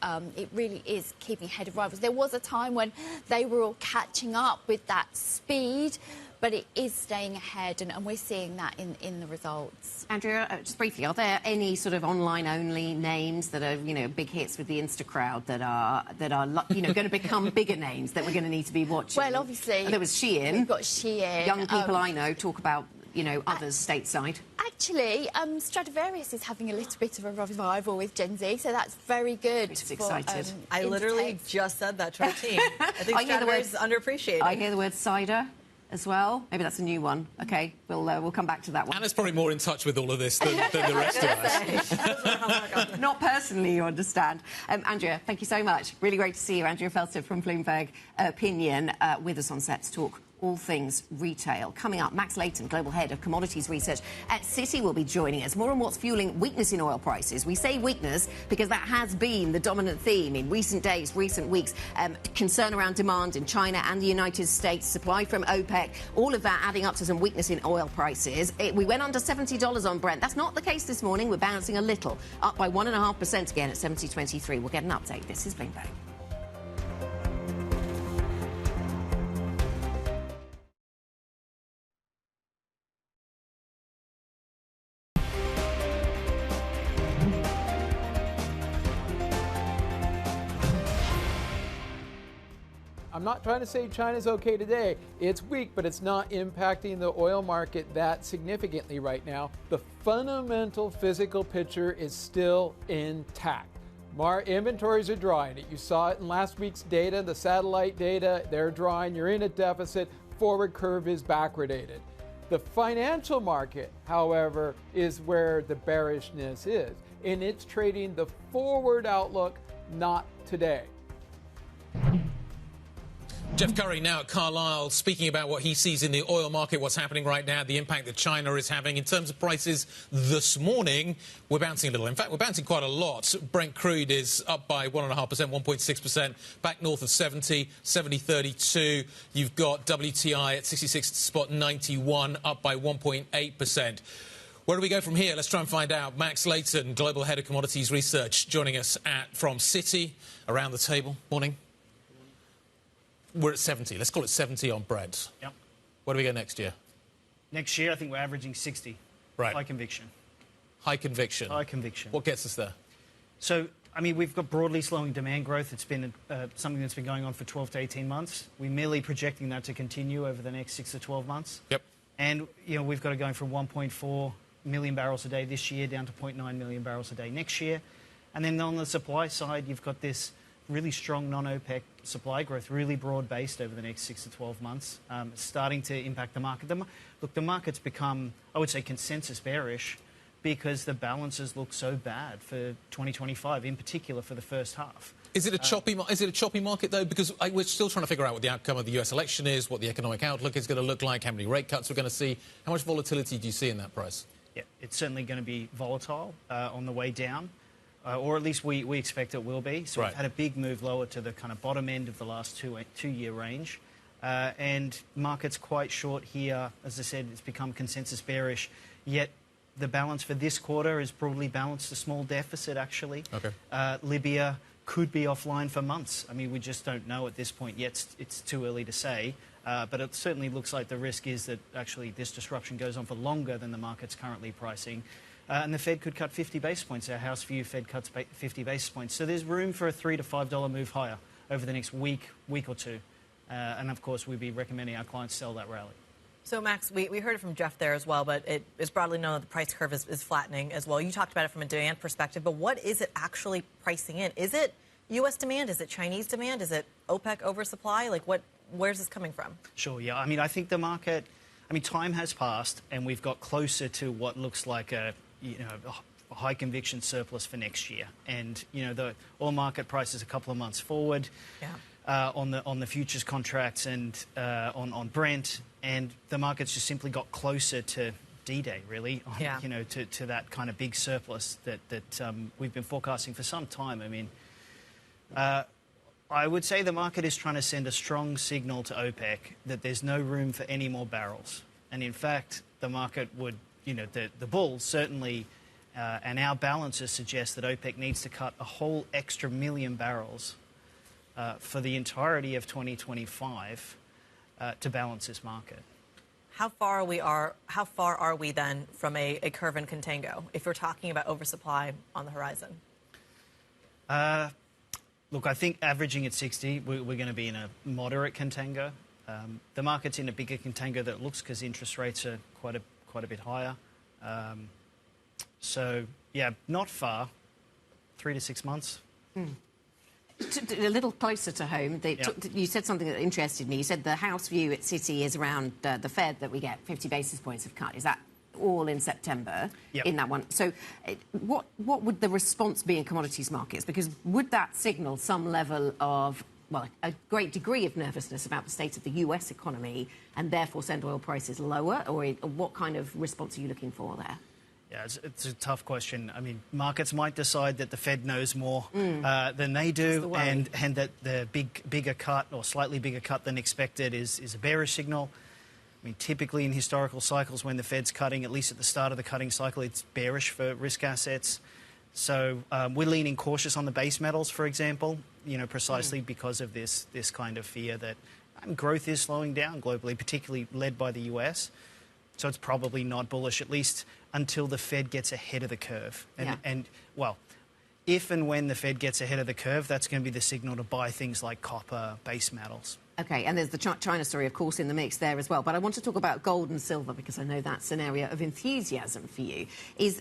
keeping ahead of rivals. There was a time when they were all catching up with that speed, but it is staying ahead, and we're seeing that in the results. Andrea, just briefly, are there any sort of online-only names that are, big hits with the Insta crowd that are going to become bigger names that we're going to need to be watching? Well, obviously, there was Shein. We've got Shein. Young people I know talk about, others stateside. Actually, Stradivarius is having a little bit of a revival with Gen Z, so that's very good. It's excited. I literally just said that to our team. I think Stradivarius is underappreciated. I hear the word cider as well. Maybe that's a new one. OK, we'll come back to that one. Anna's probably more in touch with all of this than the rest of us. Not personally, you understand. Andrea, thank you so much. Really great to see you. Andrea Felsted from Bloomberg Opinion with us on set to talk all things retail. Coming up, Max Layton, Global Head of Commodities Research at Citi, will be joining us. More on what's fueling weakness in oil prices. We say weakness because that has been the dominant theme in recent days, recent weeks. Concern around demand in China and the United States, supply from OPEC, all of that adding up to some weakness in oil prices. We went under $70 on Brent. That's not the case this morning. We're bouncing a little, up by 1.5% again at 70.23. We'll get an update. This is Bloomberg. I'm not trying to say China's okay today. It's weak, but it's not impacting the oil market that significantly right now. The fundamental physical picture is still intact. Inventories are drying. You saw it in last week's data, the satellite data. They're drying. You're in a deficit. forward curve is backwardated. The financial market, however, is where the bearishness is, and it's trading the forward outlook, not today. Jeff Curry now at Carlisle, speaking about what he sees in the oil market, what's happening right now, the impact that China is having. In terms of prices this morning, we're bouncing a little. In fact, we're bouncing quite a lot. Brent crude is up by 1.5%, 1.6%, back north of 70, 70.32. You've got WTI at 66.91, up by 1.8%. Where do we go from here? Let's try and find out. Max Layton, Global Head of Commodities Research, joining us from Citi, around the table. Morning. We're at 70. Let's call it 70 on Brent. Yep. Where do we go next year? Next year, I think we're averaging 60. Right. High conviction. High conviction. High conviction. What gets us there? So, I mean, we've got broadly slowing demand growth. It's been something that's been going on for 12 to 18 months. We're merely projecting that to continue over the next 6 to 12 months. Yep. And, you know, we've got to go from 1.4 million barrels a day this year down to 0.9 million barrels a day next year. And then on the supply side, you've got this really strong non-OPEC supply growth, really broad-based over the next 6 to 12 months, starting to impact the market. Look, the market's become, I would say, consensus bearish because the balances look so bad for 2025, in particular for the first half. Is it a choppy market, though? Because we're still trying to figure out what the outcome of the US election is, what the economic outlook is going to look like, how many rate cuts we're going to see. How much volatility do you see in that price? Yeah, it's certainly going to be volatile on the way down. Or at least we expect it will be. So We've had a big move lower to the kind of bottom end of the last two-year range. And market's quite short here. As I said, it's become consensus bearish. Yet the balance for this quarter is broadly balanced, a small deficit, actually. Okay. Libya could be offline for months. I mean, we just don't know at this point yet. It's too early to say. But it certainly looks like the risk is that actually this disruption goes on for longer than the market's currently pricing. And the Fed could cut 50 basis points. Our house view Fed cuts 50 basis points. So there's room for a $3 to $5 move higher over the next week or two. And, of course, we'd be recommending our clients sell that rally. So, Max, we heard it from Jeff there as well, but it is broadly known that the price curve is flattening as well. You talked about it from a demand perspective, but what is it actually pricing in? Is it U.S. demand? Is it Chinese demand? Is it OPEC oversupply? Like, where's this coming from? Sure, yeah. I mean, I think the market, time has passed, and we've got closer to what looks like a high conviction surplus for next year. And, the oil market price is a couple of months forward on the futures contracts and on Brent. And the market's just simply got closer to D-Day, really, to that kind of big surplus that we've been forecasting for some time. I mean, I would say the market is trying to send a strong signal to OPEC that there's no room for any more barrels. And, in fact, the market would, the bulls certainly, and our balances suggest that OPEC needs to cut a whole extra million barrels for the entirety of 2025 to balance this market. How far are we then from a curve in contango if we're talking about oversupply on the horizon? Look, I think averaging at 60, we're going to be in a moderate contango. The market's in a bigger contango that it looks because interest rates are quite a bit higher. So, yeah, not far, 3 to 6 months. A little closer to home, you said something that interested me. You said the house view at Citi is around the Fed that we get 50 basis points of cut. Is that all in September in that one? So what would the response be in commodities markets? Because would that signal some level of, well, a great degree of nervousness about the state of the US economy and therefore send oil prices lower? Or what kind of response are you looking for there? Yeah, it's a tough question. I mean, markets might decide that the Fed knows more than they do, and that the bigger cut or slightly bigger cut than expected is a bearish signal. I mean, typically in historical cycles, when the Fed's cutting, at least at the start of the cutting cycle, it's bearish for risk assets. So we're leaning cautious on the base metals, for example, precisely because of this kind of fear that growth is slowing down globally, particularly led by the US. So it's probably not bullish, at least until the Fed gets ahead of the curve. And well, if and when the Fed gets ahead of the curve, that's going to be the signal to buy things like copper, base metals. OK, and there's the China story, of course, in the mix there as well. But I want to talk about gold and silver because I know that's an area of enthusiasm for you.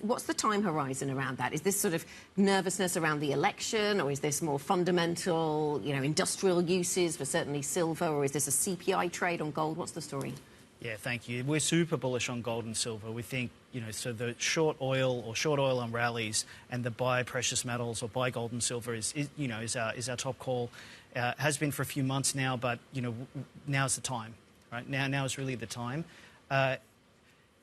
What's the time horizon around that? Is this sort of nervousness around the election, or is this more fundamental, industrial uses for certainly silver, or is this a CPI trade on gold? What's the story? Yeah, thank you. We're super bullish on gold and silver. We think, so the short oil on rallies and the buy precious metals or buy gold and silver is our top call. Has been for a few months now, but, now's the time, right? Now is really the time.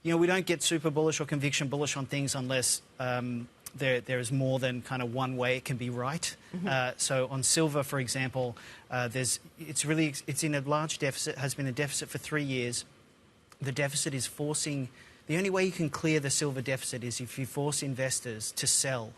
We don't get super bullish or conviction bullish on things unless there is more than kind of one way it can be right. So on silver, for example, it's in a large deficit, has been a deficit for 3 years. The deficit is forcing... The only way you can clear the silver deficit is if you force investors to sell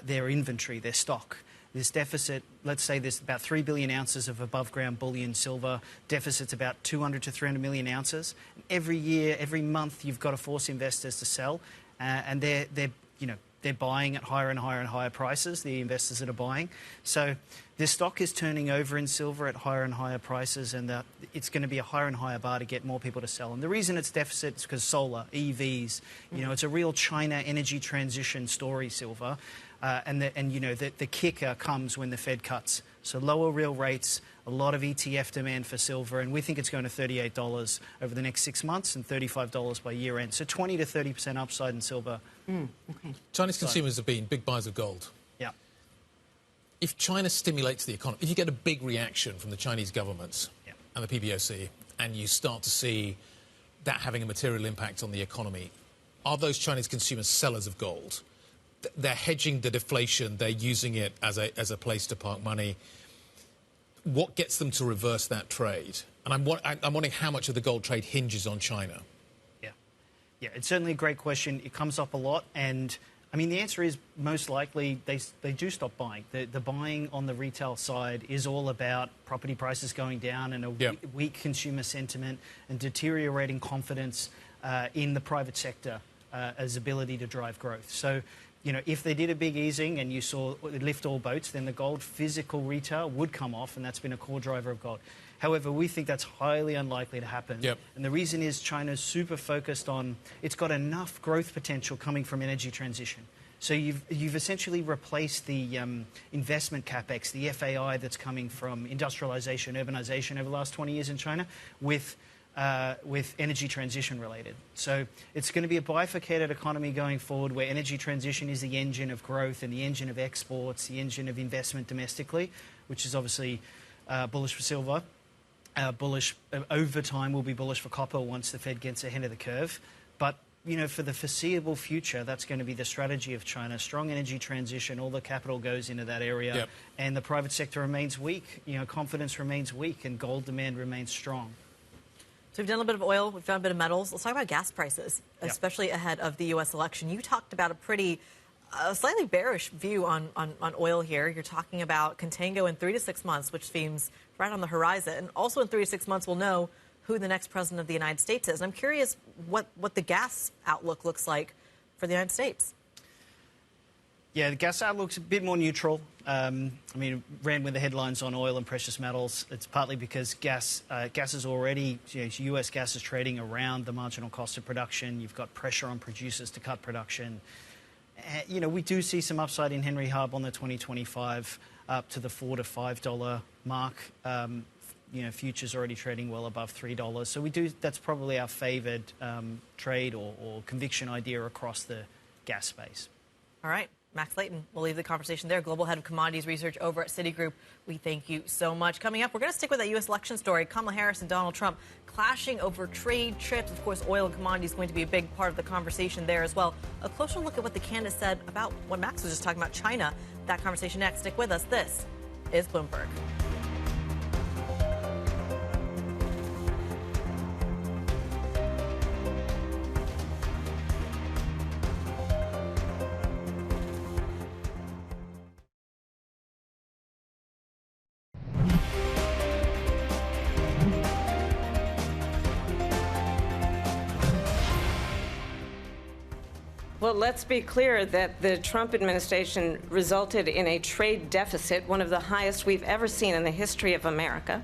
their inventory, their stock. This deficit, let's say there's about 3 billion ounces of above-ground bullion silver. Deficit's about 200 to 300 million ounces. Every year, every month, you've got to force investors to sell, and they're buying at higher and higher and higher prices, the investors that are buying. So this stock is turning over in silver at higher and higher prices, and it's going to be a higher and higher bar to get more people to sell. And the reason it's deficit is because solar, EVs, it's a real China energy transition story, silver. The kicker comes when the Fed cuts. So lower real rates, a lot of ETF demand for silver, and we think it's going to $38 over the next 6 months and $35 by year end. So 20 to 30% upside in silver. Okay. Chinese consumers have been big buyers of gold. Yeah. If China stimulates the economy, if you get a big reaction from the Chinese governments and the PBOC, and you start to see that having a material impact on the economy, are those Chinese consumers sellers of gold? They're hedging the deflation. They're using it as a place to park money. What gets them to reverse that trade? And I'm wondering how much of the gold trade hinges on China. Yeah, it's certainly a great question. It comes up a lot. And, I mean, the answer is most likely they do stop buying. The buying on the retail side is all about property prices going down and a weak consumer sentiment and deteriorating confidence in the private sector as ability to drive growth. So, if they did a big easing and you saw it lift all boats, then the gold physical retail would come off, and that's been a core driver of gold. However, we think that's highly unlikely to happen. And the reason is China's super focused on... It's got enough growth potential coming from energy transition. So you've essentially replaced the investment capex, the FAI that's coming from industrialization, urbanization over the last 20 years in China with energy transition related. So it's going to be a bifurcated economy going forward where energy transition is the engine of growth and the engine of exports, the engine of investment domestically, which is obviously bullish for silver. Bullish over time will be bullish for copper once the Fed gets ahead of the curve. But, for the foreseeable future, that's going to be the strategy of China. Strong energy transition, all the capital goes into that area, and the private sector remains weak. Confidence remains weak, and gold demand remains strong. So we've done a little bit of oil, we've done a bit of metals. Let's talk about gas prices, especially ahead of the U.S. election. You talked about a slightly bearish view on oil here. You're talking about contango in 3 to 6 months, which seems right on the horizon. Also in 3 to 6 months, we'll know who the next president of the United States is. And I'm curious what the gas outlook looks like for the United States. Yeah, the gas outlook's a bit more neutral. Ran with the headlines on oil and precious metals. It's partly because gas is already, U.S. gas is trading around the marginal cost of production. You've got pressure on producers to cut production. We do see some upside in Henry Hub on the 2025 up to the $4 to $5 mark. Futures already trading well above $3. So that's probably our favoured trade or conviction idea across the gas space. All right. Max Layton, we'll leave the conversation there. Global Head of Commodities Research over at Citigroup. We thank you so much. Coming up, we're going to stick with that U.S. election story. Kamala Harris and Donald Trump clashing over trade trips. Of course, oil and commodities going to be a big part of the conversation there as well. A closer look at what the candidates said about what Max was just talking about, China. That conversation next. Stick with us. This is Bloomberg. Well, let's be clear that the Trump administration resulted in a trade deficit, one of the highest we've ever seen in the history of America.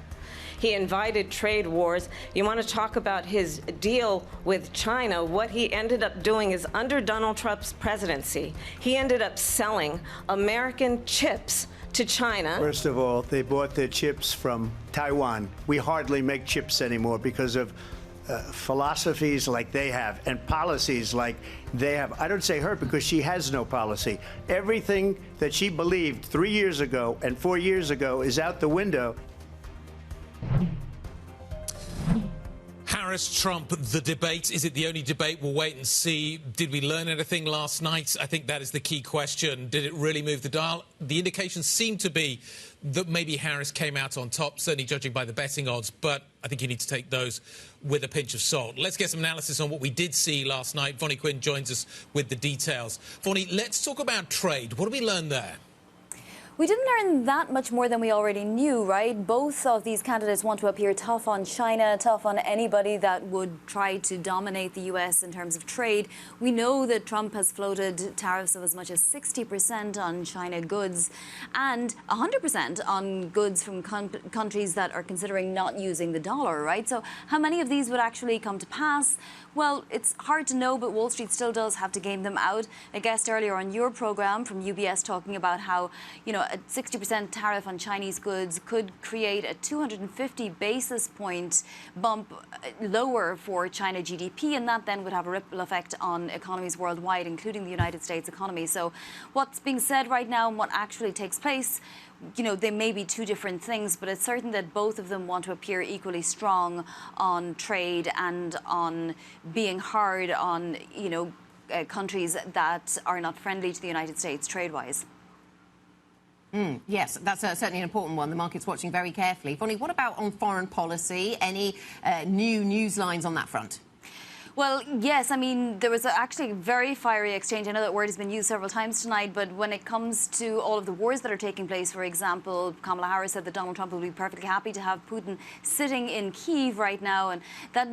He invited trade wars. You want to talk about his deal with China? What he ended up doing is, under Donald Trump's presidency, he ended up selling American chips to China. First of all, they bought their chips from Taiwan. We hardly make chips anymore because of philosophies like they have and policies like they have. I don't say her because she has no policy. Everything that she believed 3 years ago and 4 years ago is out the window. Harris-Trump, the debate. Is it the only debate? We'll wait and see. Did we learn anything last night? I think that is the key question. Did it really move the dial? The indications seem to be that maybe Harris came out on top, certainly judging by the betting odds, but I think you need to take those with a pinch of salt. Let's get some analysis on what we did see last night. Vonnie Quinn joins us with the details. Vonnie, let's talk about trade. What did we learn there? We didn't learn that much more than we already knew, right? Both of these candidates want to appear tough on China, tough on anybody that would try to dominate the U.S. in terms of trade. We know that Trump has floated tariffs of as much as 60% on China goods and 100% on goods from countries that are considering not using the dollar, right? So how many of these would actually come to pass? Well, it's hard to know, but Wall Street still does have to game them out. A guest earlier on your program from UBS talking about how, you know, a 60% tariff on Chinese goods could create a 250 basis point bump lower for China GDP, and that then would have a ripple effect on economies worldwide, including the United States economy. So what's being said right now and what actually takes place, you know, they may be two different things, but it's certain that both of them want to appear equally strong on trade and on being hard on, you know, countries that are not friendly to the United States trade-wise. Yes, that's certainly an important one. The market's watching very carefully. Vonnie, what about on foreign policy? Any new news lines on that front? Well, yes, I mean, there was actually a very fiery exchange. I know that word has been used several times tonight, but when it comes to all of the wars that are taking place, for example, Kamala Harris said that Donald Trump would be perfectly happy to have Putin sitting in Kyiv right now, and that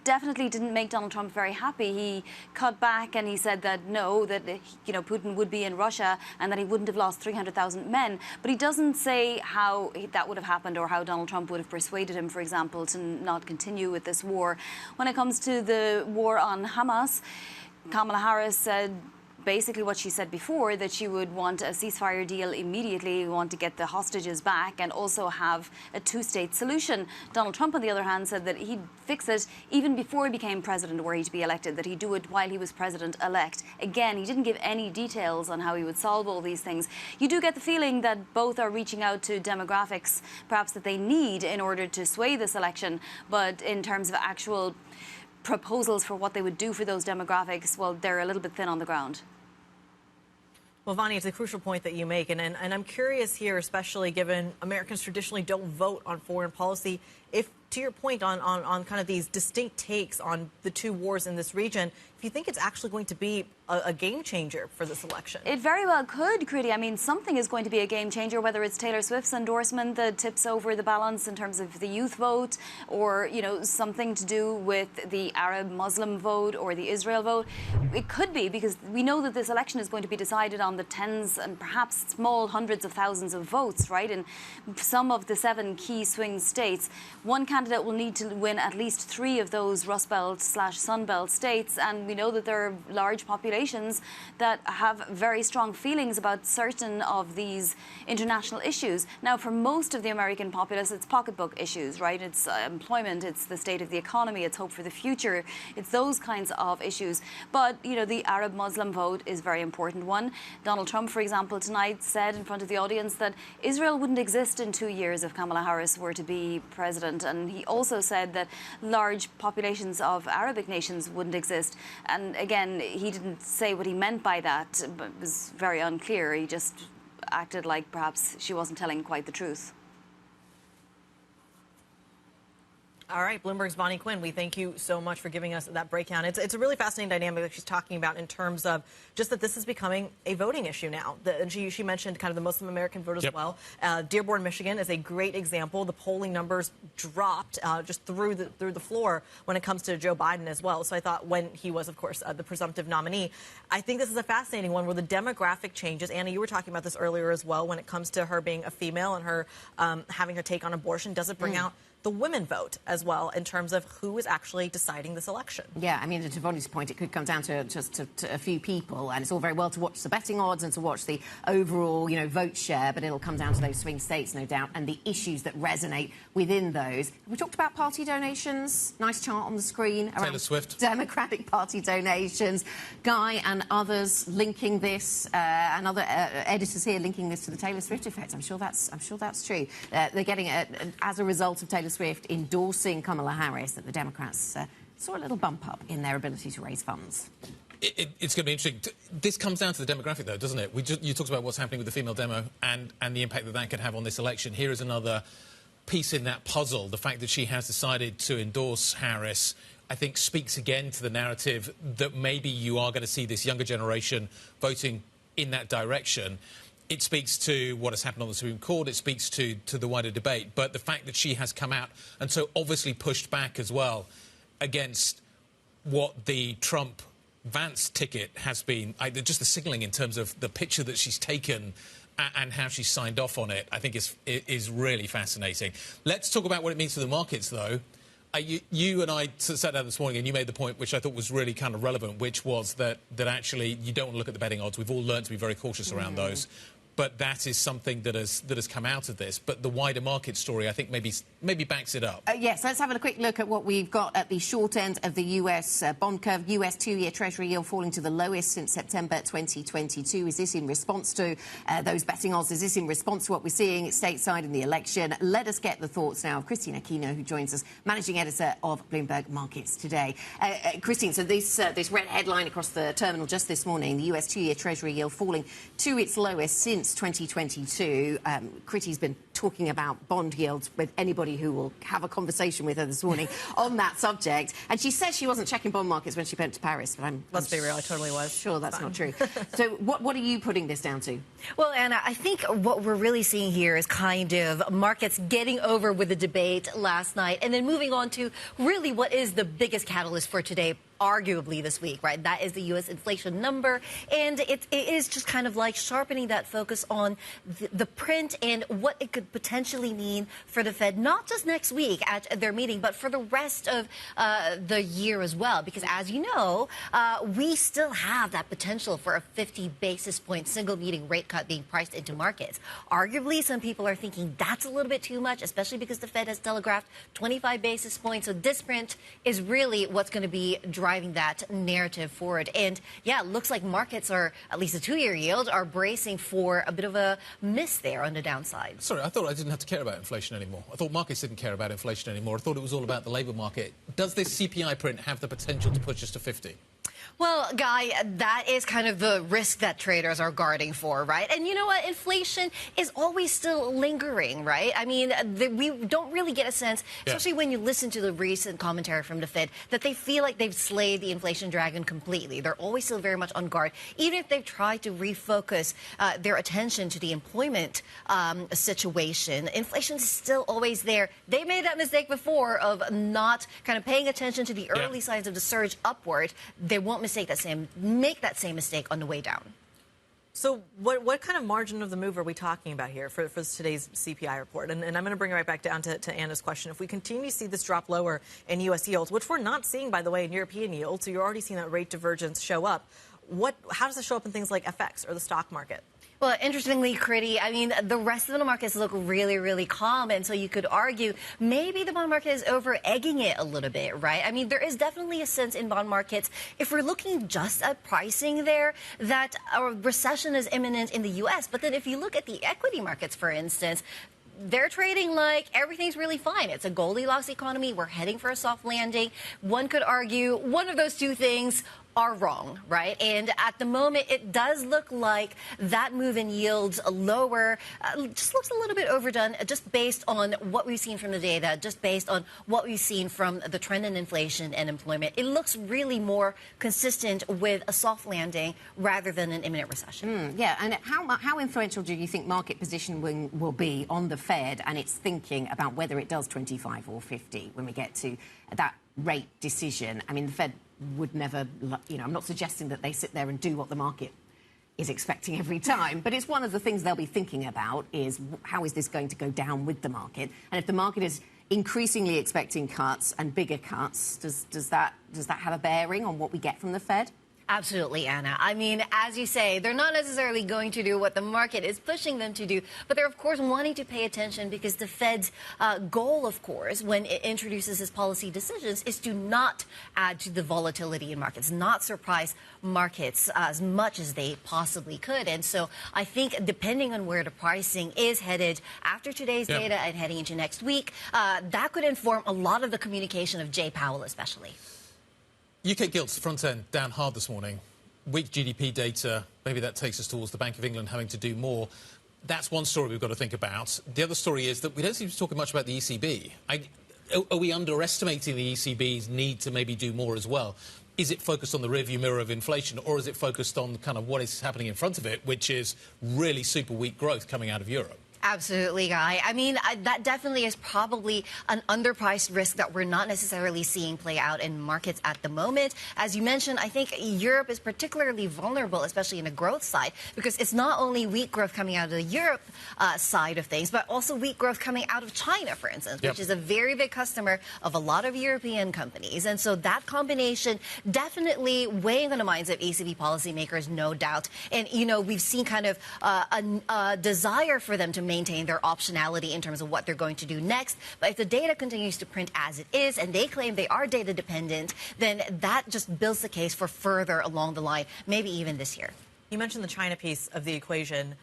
definitely didn't make Donald Trump very happy. He cut back and he said that no, that, you know, Putin would be in Russia and that he wouldn't have lost 300,000 men. But he doesn't say how that would have happened or how Donald Trump would have persuaded him, for example, to not continue with this war. When it comes to the war on Hamas, Kamala Harris said basically what she said before, that she would want a ceasefire deal immediately, want to get the hostages back and also have a two-state solution. Donald Trump, on the other hand, said that he'd fix it even before he became president were he to be elected, that he'd do it while he was president-elect. Again, he didn't give any details on how he would solve all these things. You do get the feeling that both are reaching out to demographics, perhaps that they need in order to sway this election, but in terms of actual proposals for what they would do for those demographics, well, they're a little bit thin on the ground. Well, Vonnie, it's a crucial point that you make, and I'm curious here, especially given Americans traditionally don't vote on foreign policy, if, to your point on kind of these distinct takes on the two wars in this region, if you think it's actually going to be a game changer for this election. It very well could, Critty. I mean, something is going to be a game changer, whether it's Taylor Swift's endorsement that tips over the balance in terms of the youth vote, or, you know, something to do with the Arab-Muslim vote or the Israel vote. It could be, because we know that this election is going to be decided on the tens and perhaps small hundreds of thousands of votes, right? In some of the 7 key swing states, one candidate will need to win at least 3 of those Rust Belt/Sun Belt states, and we know that there are large populations that have very strong feelings about certain of these international issues. Now, for most of the American populace, it's pocketbook issues, right? It's employment, it's the state of the economy, it's hope for the future, it's those kinds of issues. But, you know, the Arab-Muslim vote is a very important one. Donald Trump, for example, tonight said in front of the audience that Israel wouldn't exist in 2 years if Kamala Harris were to be president. And he also said that large populations of Arabic nations wouldn't exist. And again, he didn't say what he meant by that, but it was very unclear. He just acted like perhaps she wasn't telling quite the truth. All right, Bloomberg's Bonnie Quinn, we thank you so much for giving us that breakdown. It's a really fascinating dynamic that she's talking about in terms of just that this is becoming a voting issue now. And she mentioned kind of the Muslim American vote as well. Dearborn, Michigan is a great example. The polling numbers dropped just through the floor when it comes to Joe Biden as well. So I thought when he was, of course, the presumptive nominee, I think this is a fascinating one where the demographic changes. Anna, you were talking about this earlier as well when it comes to her being a female and her having her take on abortion. Does it bring out the women vote as well in terms of who is actually deciding this election? Yeah, I mean, to Bonnie's point, it could come down to just to a few people, and it's all very well to watch the betting odds and to watch the overall, vote share, but it'll come down to those swing states, no doubt, and the issues that resonate within those. We talked about party donations. Nice chart on the screen around Taylor Swift. Democratic Party donations. Guy and others linking this, and other editors here linking this to the Taylor Swift effect. I'm sure that's true. They're getting as a result of Taylor Swift endorsing Kamala Harris, that the Democrats saw a little bump up in their ability to raise funds. It's going to be interesting. This comes down to the demographic, though, doesn't it? You talked about what's happening with the female demo and the impact that could have on this election. Here is another piece in that puzzle. The fact that she has decided to endorse Harris, I think, speaks again to the narrative that maybe you are going to see this younger generation voting in that direction. It speaks to what has happened on the Supreme Court. It speaks to the wider debate. But the fact that she has come out and so obviously pushed back as well against what the Trump-Vance ticket has been, just the signalling in terms of the picture that she's taken and how she signed off on it, I think is really fascinating. Let's talk about what it means for the markets, though. You and I sat down this morning and you made the point, which I thought was really kind of relevant, which was that actually you don't want to look at the betting odds. We've all learned to be very cautious around those. But that is something that has come out of this. But the wider market story, I think, maybe backs it up. Yes, let's have a quick look at what we've got at the short end of the US bond curve. US two-year Treasury yield falling to the lowest since September 2022. Is this in response to those betting odds? Is this in response to what we're seeing stateside in the election? Let us get the thoughts now of Christine Aquino, who joins us, managing editor of Bloomberg Markets Today. Christine, so this red headline across the terminal just this morning, the US two-year Treasury yield falling to its lowest since 2022. Critty's been talking about bond yields with anybody who will have a conversation with her this morning on that subject. And she says she wasn't checking bond markets when she went to Paris, but Let's be real, I totally was. Sure, that's not true. So what are you putting this down to? Well, Anna, I think what we're really seeing here is kind of markets getting over with the debate last night and then moving on to really what is the biggest catalyst for today, arguably this week, right? That is the U.S. inflation number. And it is just kind of like sharpening that focus on the print and what it could potentially mean for the Fed, not just next week at their meeting, but for the rest of the year as well. Because as you know, we still have that potential for a 50 basis point single meeting rate cut being priced into markets. Arguably, some people are thinking that's a little bit too much, especially because the Fed has telegraphed 25 basis points. So this print is really what's going to be driving that narrative forward. And yeah, it looks like markets are, at least the two-year yield, are bracing for a bit of a miss there on the downside. Sorry, I thought I didn't have to care about inflation anymore. I thought markets didn't care about inflation anymore. I thought it was all about the labour market. Does this CPI print have the potential to push us to 50? Well, Guy, that is kind of the risk that traders are guarding for, right? And you know what? Inflation is always still lingering, right? I mean, we don't really get a sense, especially when you listen to the recent commentary from the Fed, that they feel like they've slayed the inflation dragon completely. They're always still very much on guard, even if they've tried to refocus their attention to the employment situation. Inflation is still always there. They made that mistake before of not kind of paying attention to the early signs of the surge upward. They won't make that same mistake on the way down. So what kind of margin of the move are we talking about here for today's CPI report? And I'm going to bring it right back down to Anna's question. If we continue to see this drop lower in U.S. yields, which we're not seeing, by the way, in European yields, so you're already seeing that rate divergence show up, how does it show up in things like FX or the stock market? Well, interestingly, Critty, I mean, the rest of the markets look really, really calm. And so you could argue maybe the bond market is over-egging it a little bit, right? I mean, there is definitely a sense in bond markets, if we're looking just at pricing there, that a recession is imminent in the U.S. But then if you look at the equity markets, for instance, they're trading like everything's really fine. It's a Goldilocks economy. We're heading for a soft landing. One could argue one of those two things are wrong, right? And at the moment, it does look like that move in yields lower just looks a little bit overdone, just based on what we've seen from the data, just based on what we've seen from the trend in inflation and employment. It looks really more consistent with a soft landing rather than an imminent recession. Yeah, and how influential do you think market positioning will be on the Fed and its thinking about whether it does 25 or 50 when we get to that rate decision? I mean, the Fed would never, I'm not suggesting that they sit there and do what the market is expecting every time, but it's one of the things they'll be thinking about is how is this going to go down with the market? And if the market is increasingly expecting cuts and bigger cuts, does that have a bearing on what we get from the Fed? Absolutely, Anna. I mean, as you say, they're not necessarily going to do what the market is pushing them to do, but they're, of course, wanting to pay attention because the Fed's goal, of course, when it introduces its policy decisions is to not add to the volatility in markets, not surprise markets as much as they possibly could. And so I think depending on where the pricing is headed after today's data and heading into next week, that could inform a lot of the communication of Jay Powell especially. UK gilts front end down hard this morning. Weak GDP data, maybe that takes us towards the Bank of England having to do more. That's one story we've got to think about. The other story is that we don't seem to be talking much about the ECB. Are we underestimating the ECB's need to maybe do more as well? Is it focused on the rearview mirror of inflation, or is it focused on kind of what is happening in front of it, which is really super weak growth coming out of Europe? Absolutely, Guy. I mean, that definitely is probably an underpriced risk that we're not necessarily seeing play out in markets at the moment. As you mentioned, I think Europe is particularly vulnerable, especially in the growth side, because it's not only weak growth coming out of the Europe side of things, but also weak growth coming out of China, for instance, which is a very big customer of a lot of European companies. And so that combination definitely weighing on the minds of ECB policymakers, no doubt. And, we've seen kind of a desire for them to maintain their optionality in terms of what they're going to do next. But if the data continues to print as it is, and they claim they are data dependent, then that just builds the case for further along the line, maybe even this year. You mentioned the China piece of the equation.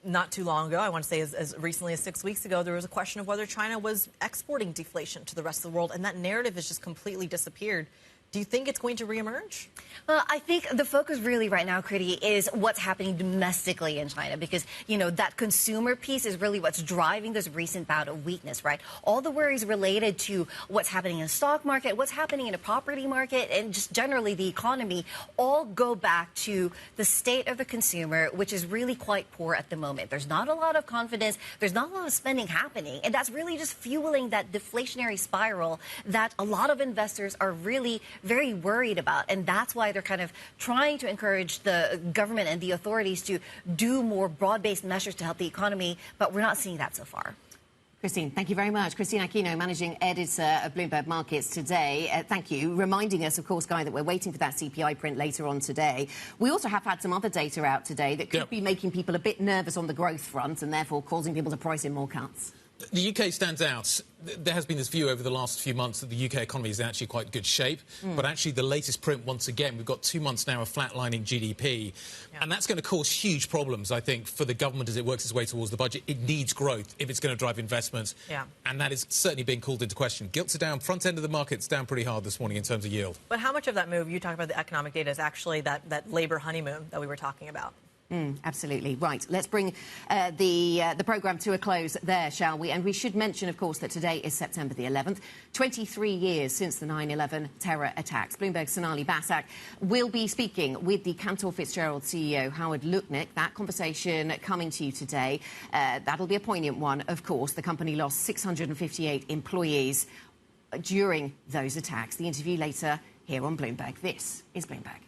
Not too long ago, I want to say as recently as 6 weeks ago, there was a question of whether China was exporting deflation to the rest of the world, and that narrative has just completely disappeared. Do you think it's going to reemerge? I think the focus really right now, Kriti, is what's happening domestically in China because, that consumer piece is really what's driving this recent bout of weakness, right? All the worries related to what's happening in the stock market, what's happening in the property market, and just generally the economy all go back to the state of the consumer, which is really quite poor at the moment. There's not a lot of confidence. There's not a lot of spending happening. And that's really just fueling that deflationary spiral that a lot of investors are really very worried about. And that's why they're kind of trying to encourage the government and the authorities to do more broad-based measures to help the economy. But we're not seeing that so far. Christine, thank you very much. Christine Aquino, Managing Editor of Bloomberg Markets today. Thank you. Reminding us, of course, Guy, that we're waiting for that CPI print later on today. We also have had some other data out today that could be making people a bit nervous on the growth front and therefore causing people to price in more cuts. The UK stands out. There has been this view over the last few months that the UK economy is actually quite good shape. But actually, the latest print, once again, we've got 2 months now of flatlining GDP. And that's going to cause huge problems, I think, for the government as it works its way towards the budget. It needs growth if it's going to drive investment. And that is certainly being called into question. Gilts are down. Front end of the market's down pretty hard this morning in terms of yield. But how much of that move, you talked about the economic data, is actually that labor honeymoon that we were talking about? Absolutely. Right. Let's bring the programme to a close there, shall we? And we should mention, of course, that today is September the 11th, 23 years since the 9/11 terror attacks. Bloomberg's Sonali Basak will be speaking with the Cantor Fitzgerald CEO, Howard Lutnick. That conversation coming to you today. That'll be a poignant one, of course. The company lost 658 employees during those attacks. The interview later here on Bloomberg. This is Bloomberg.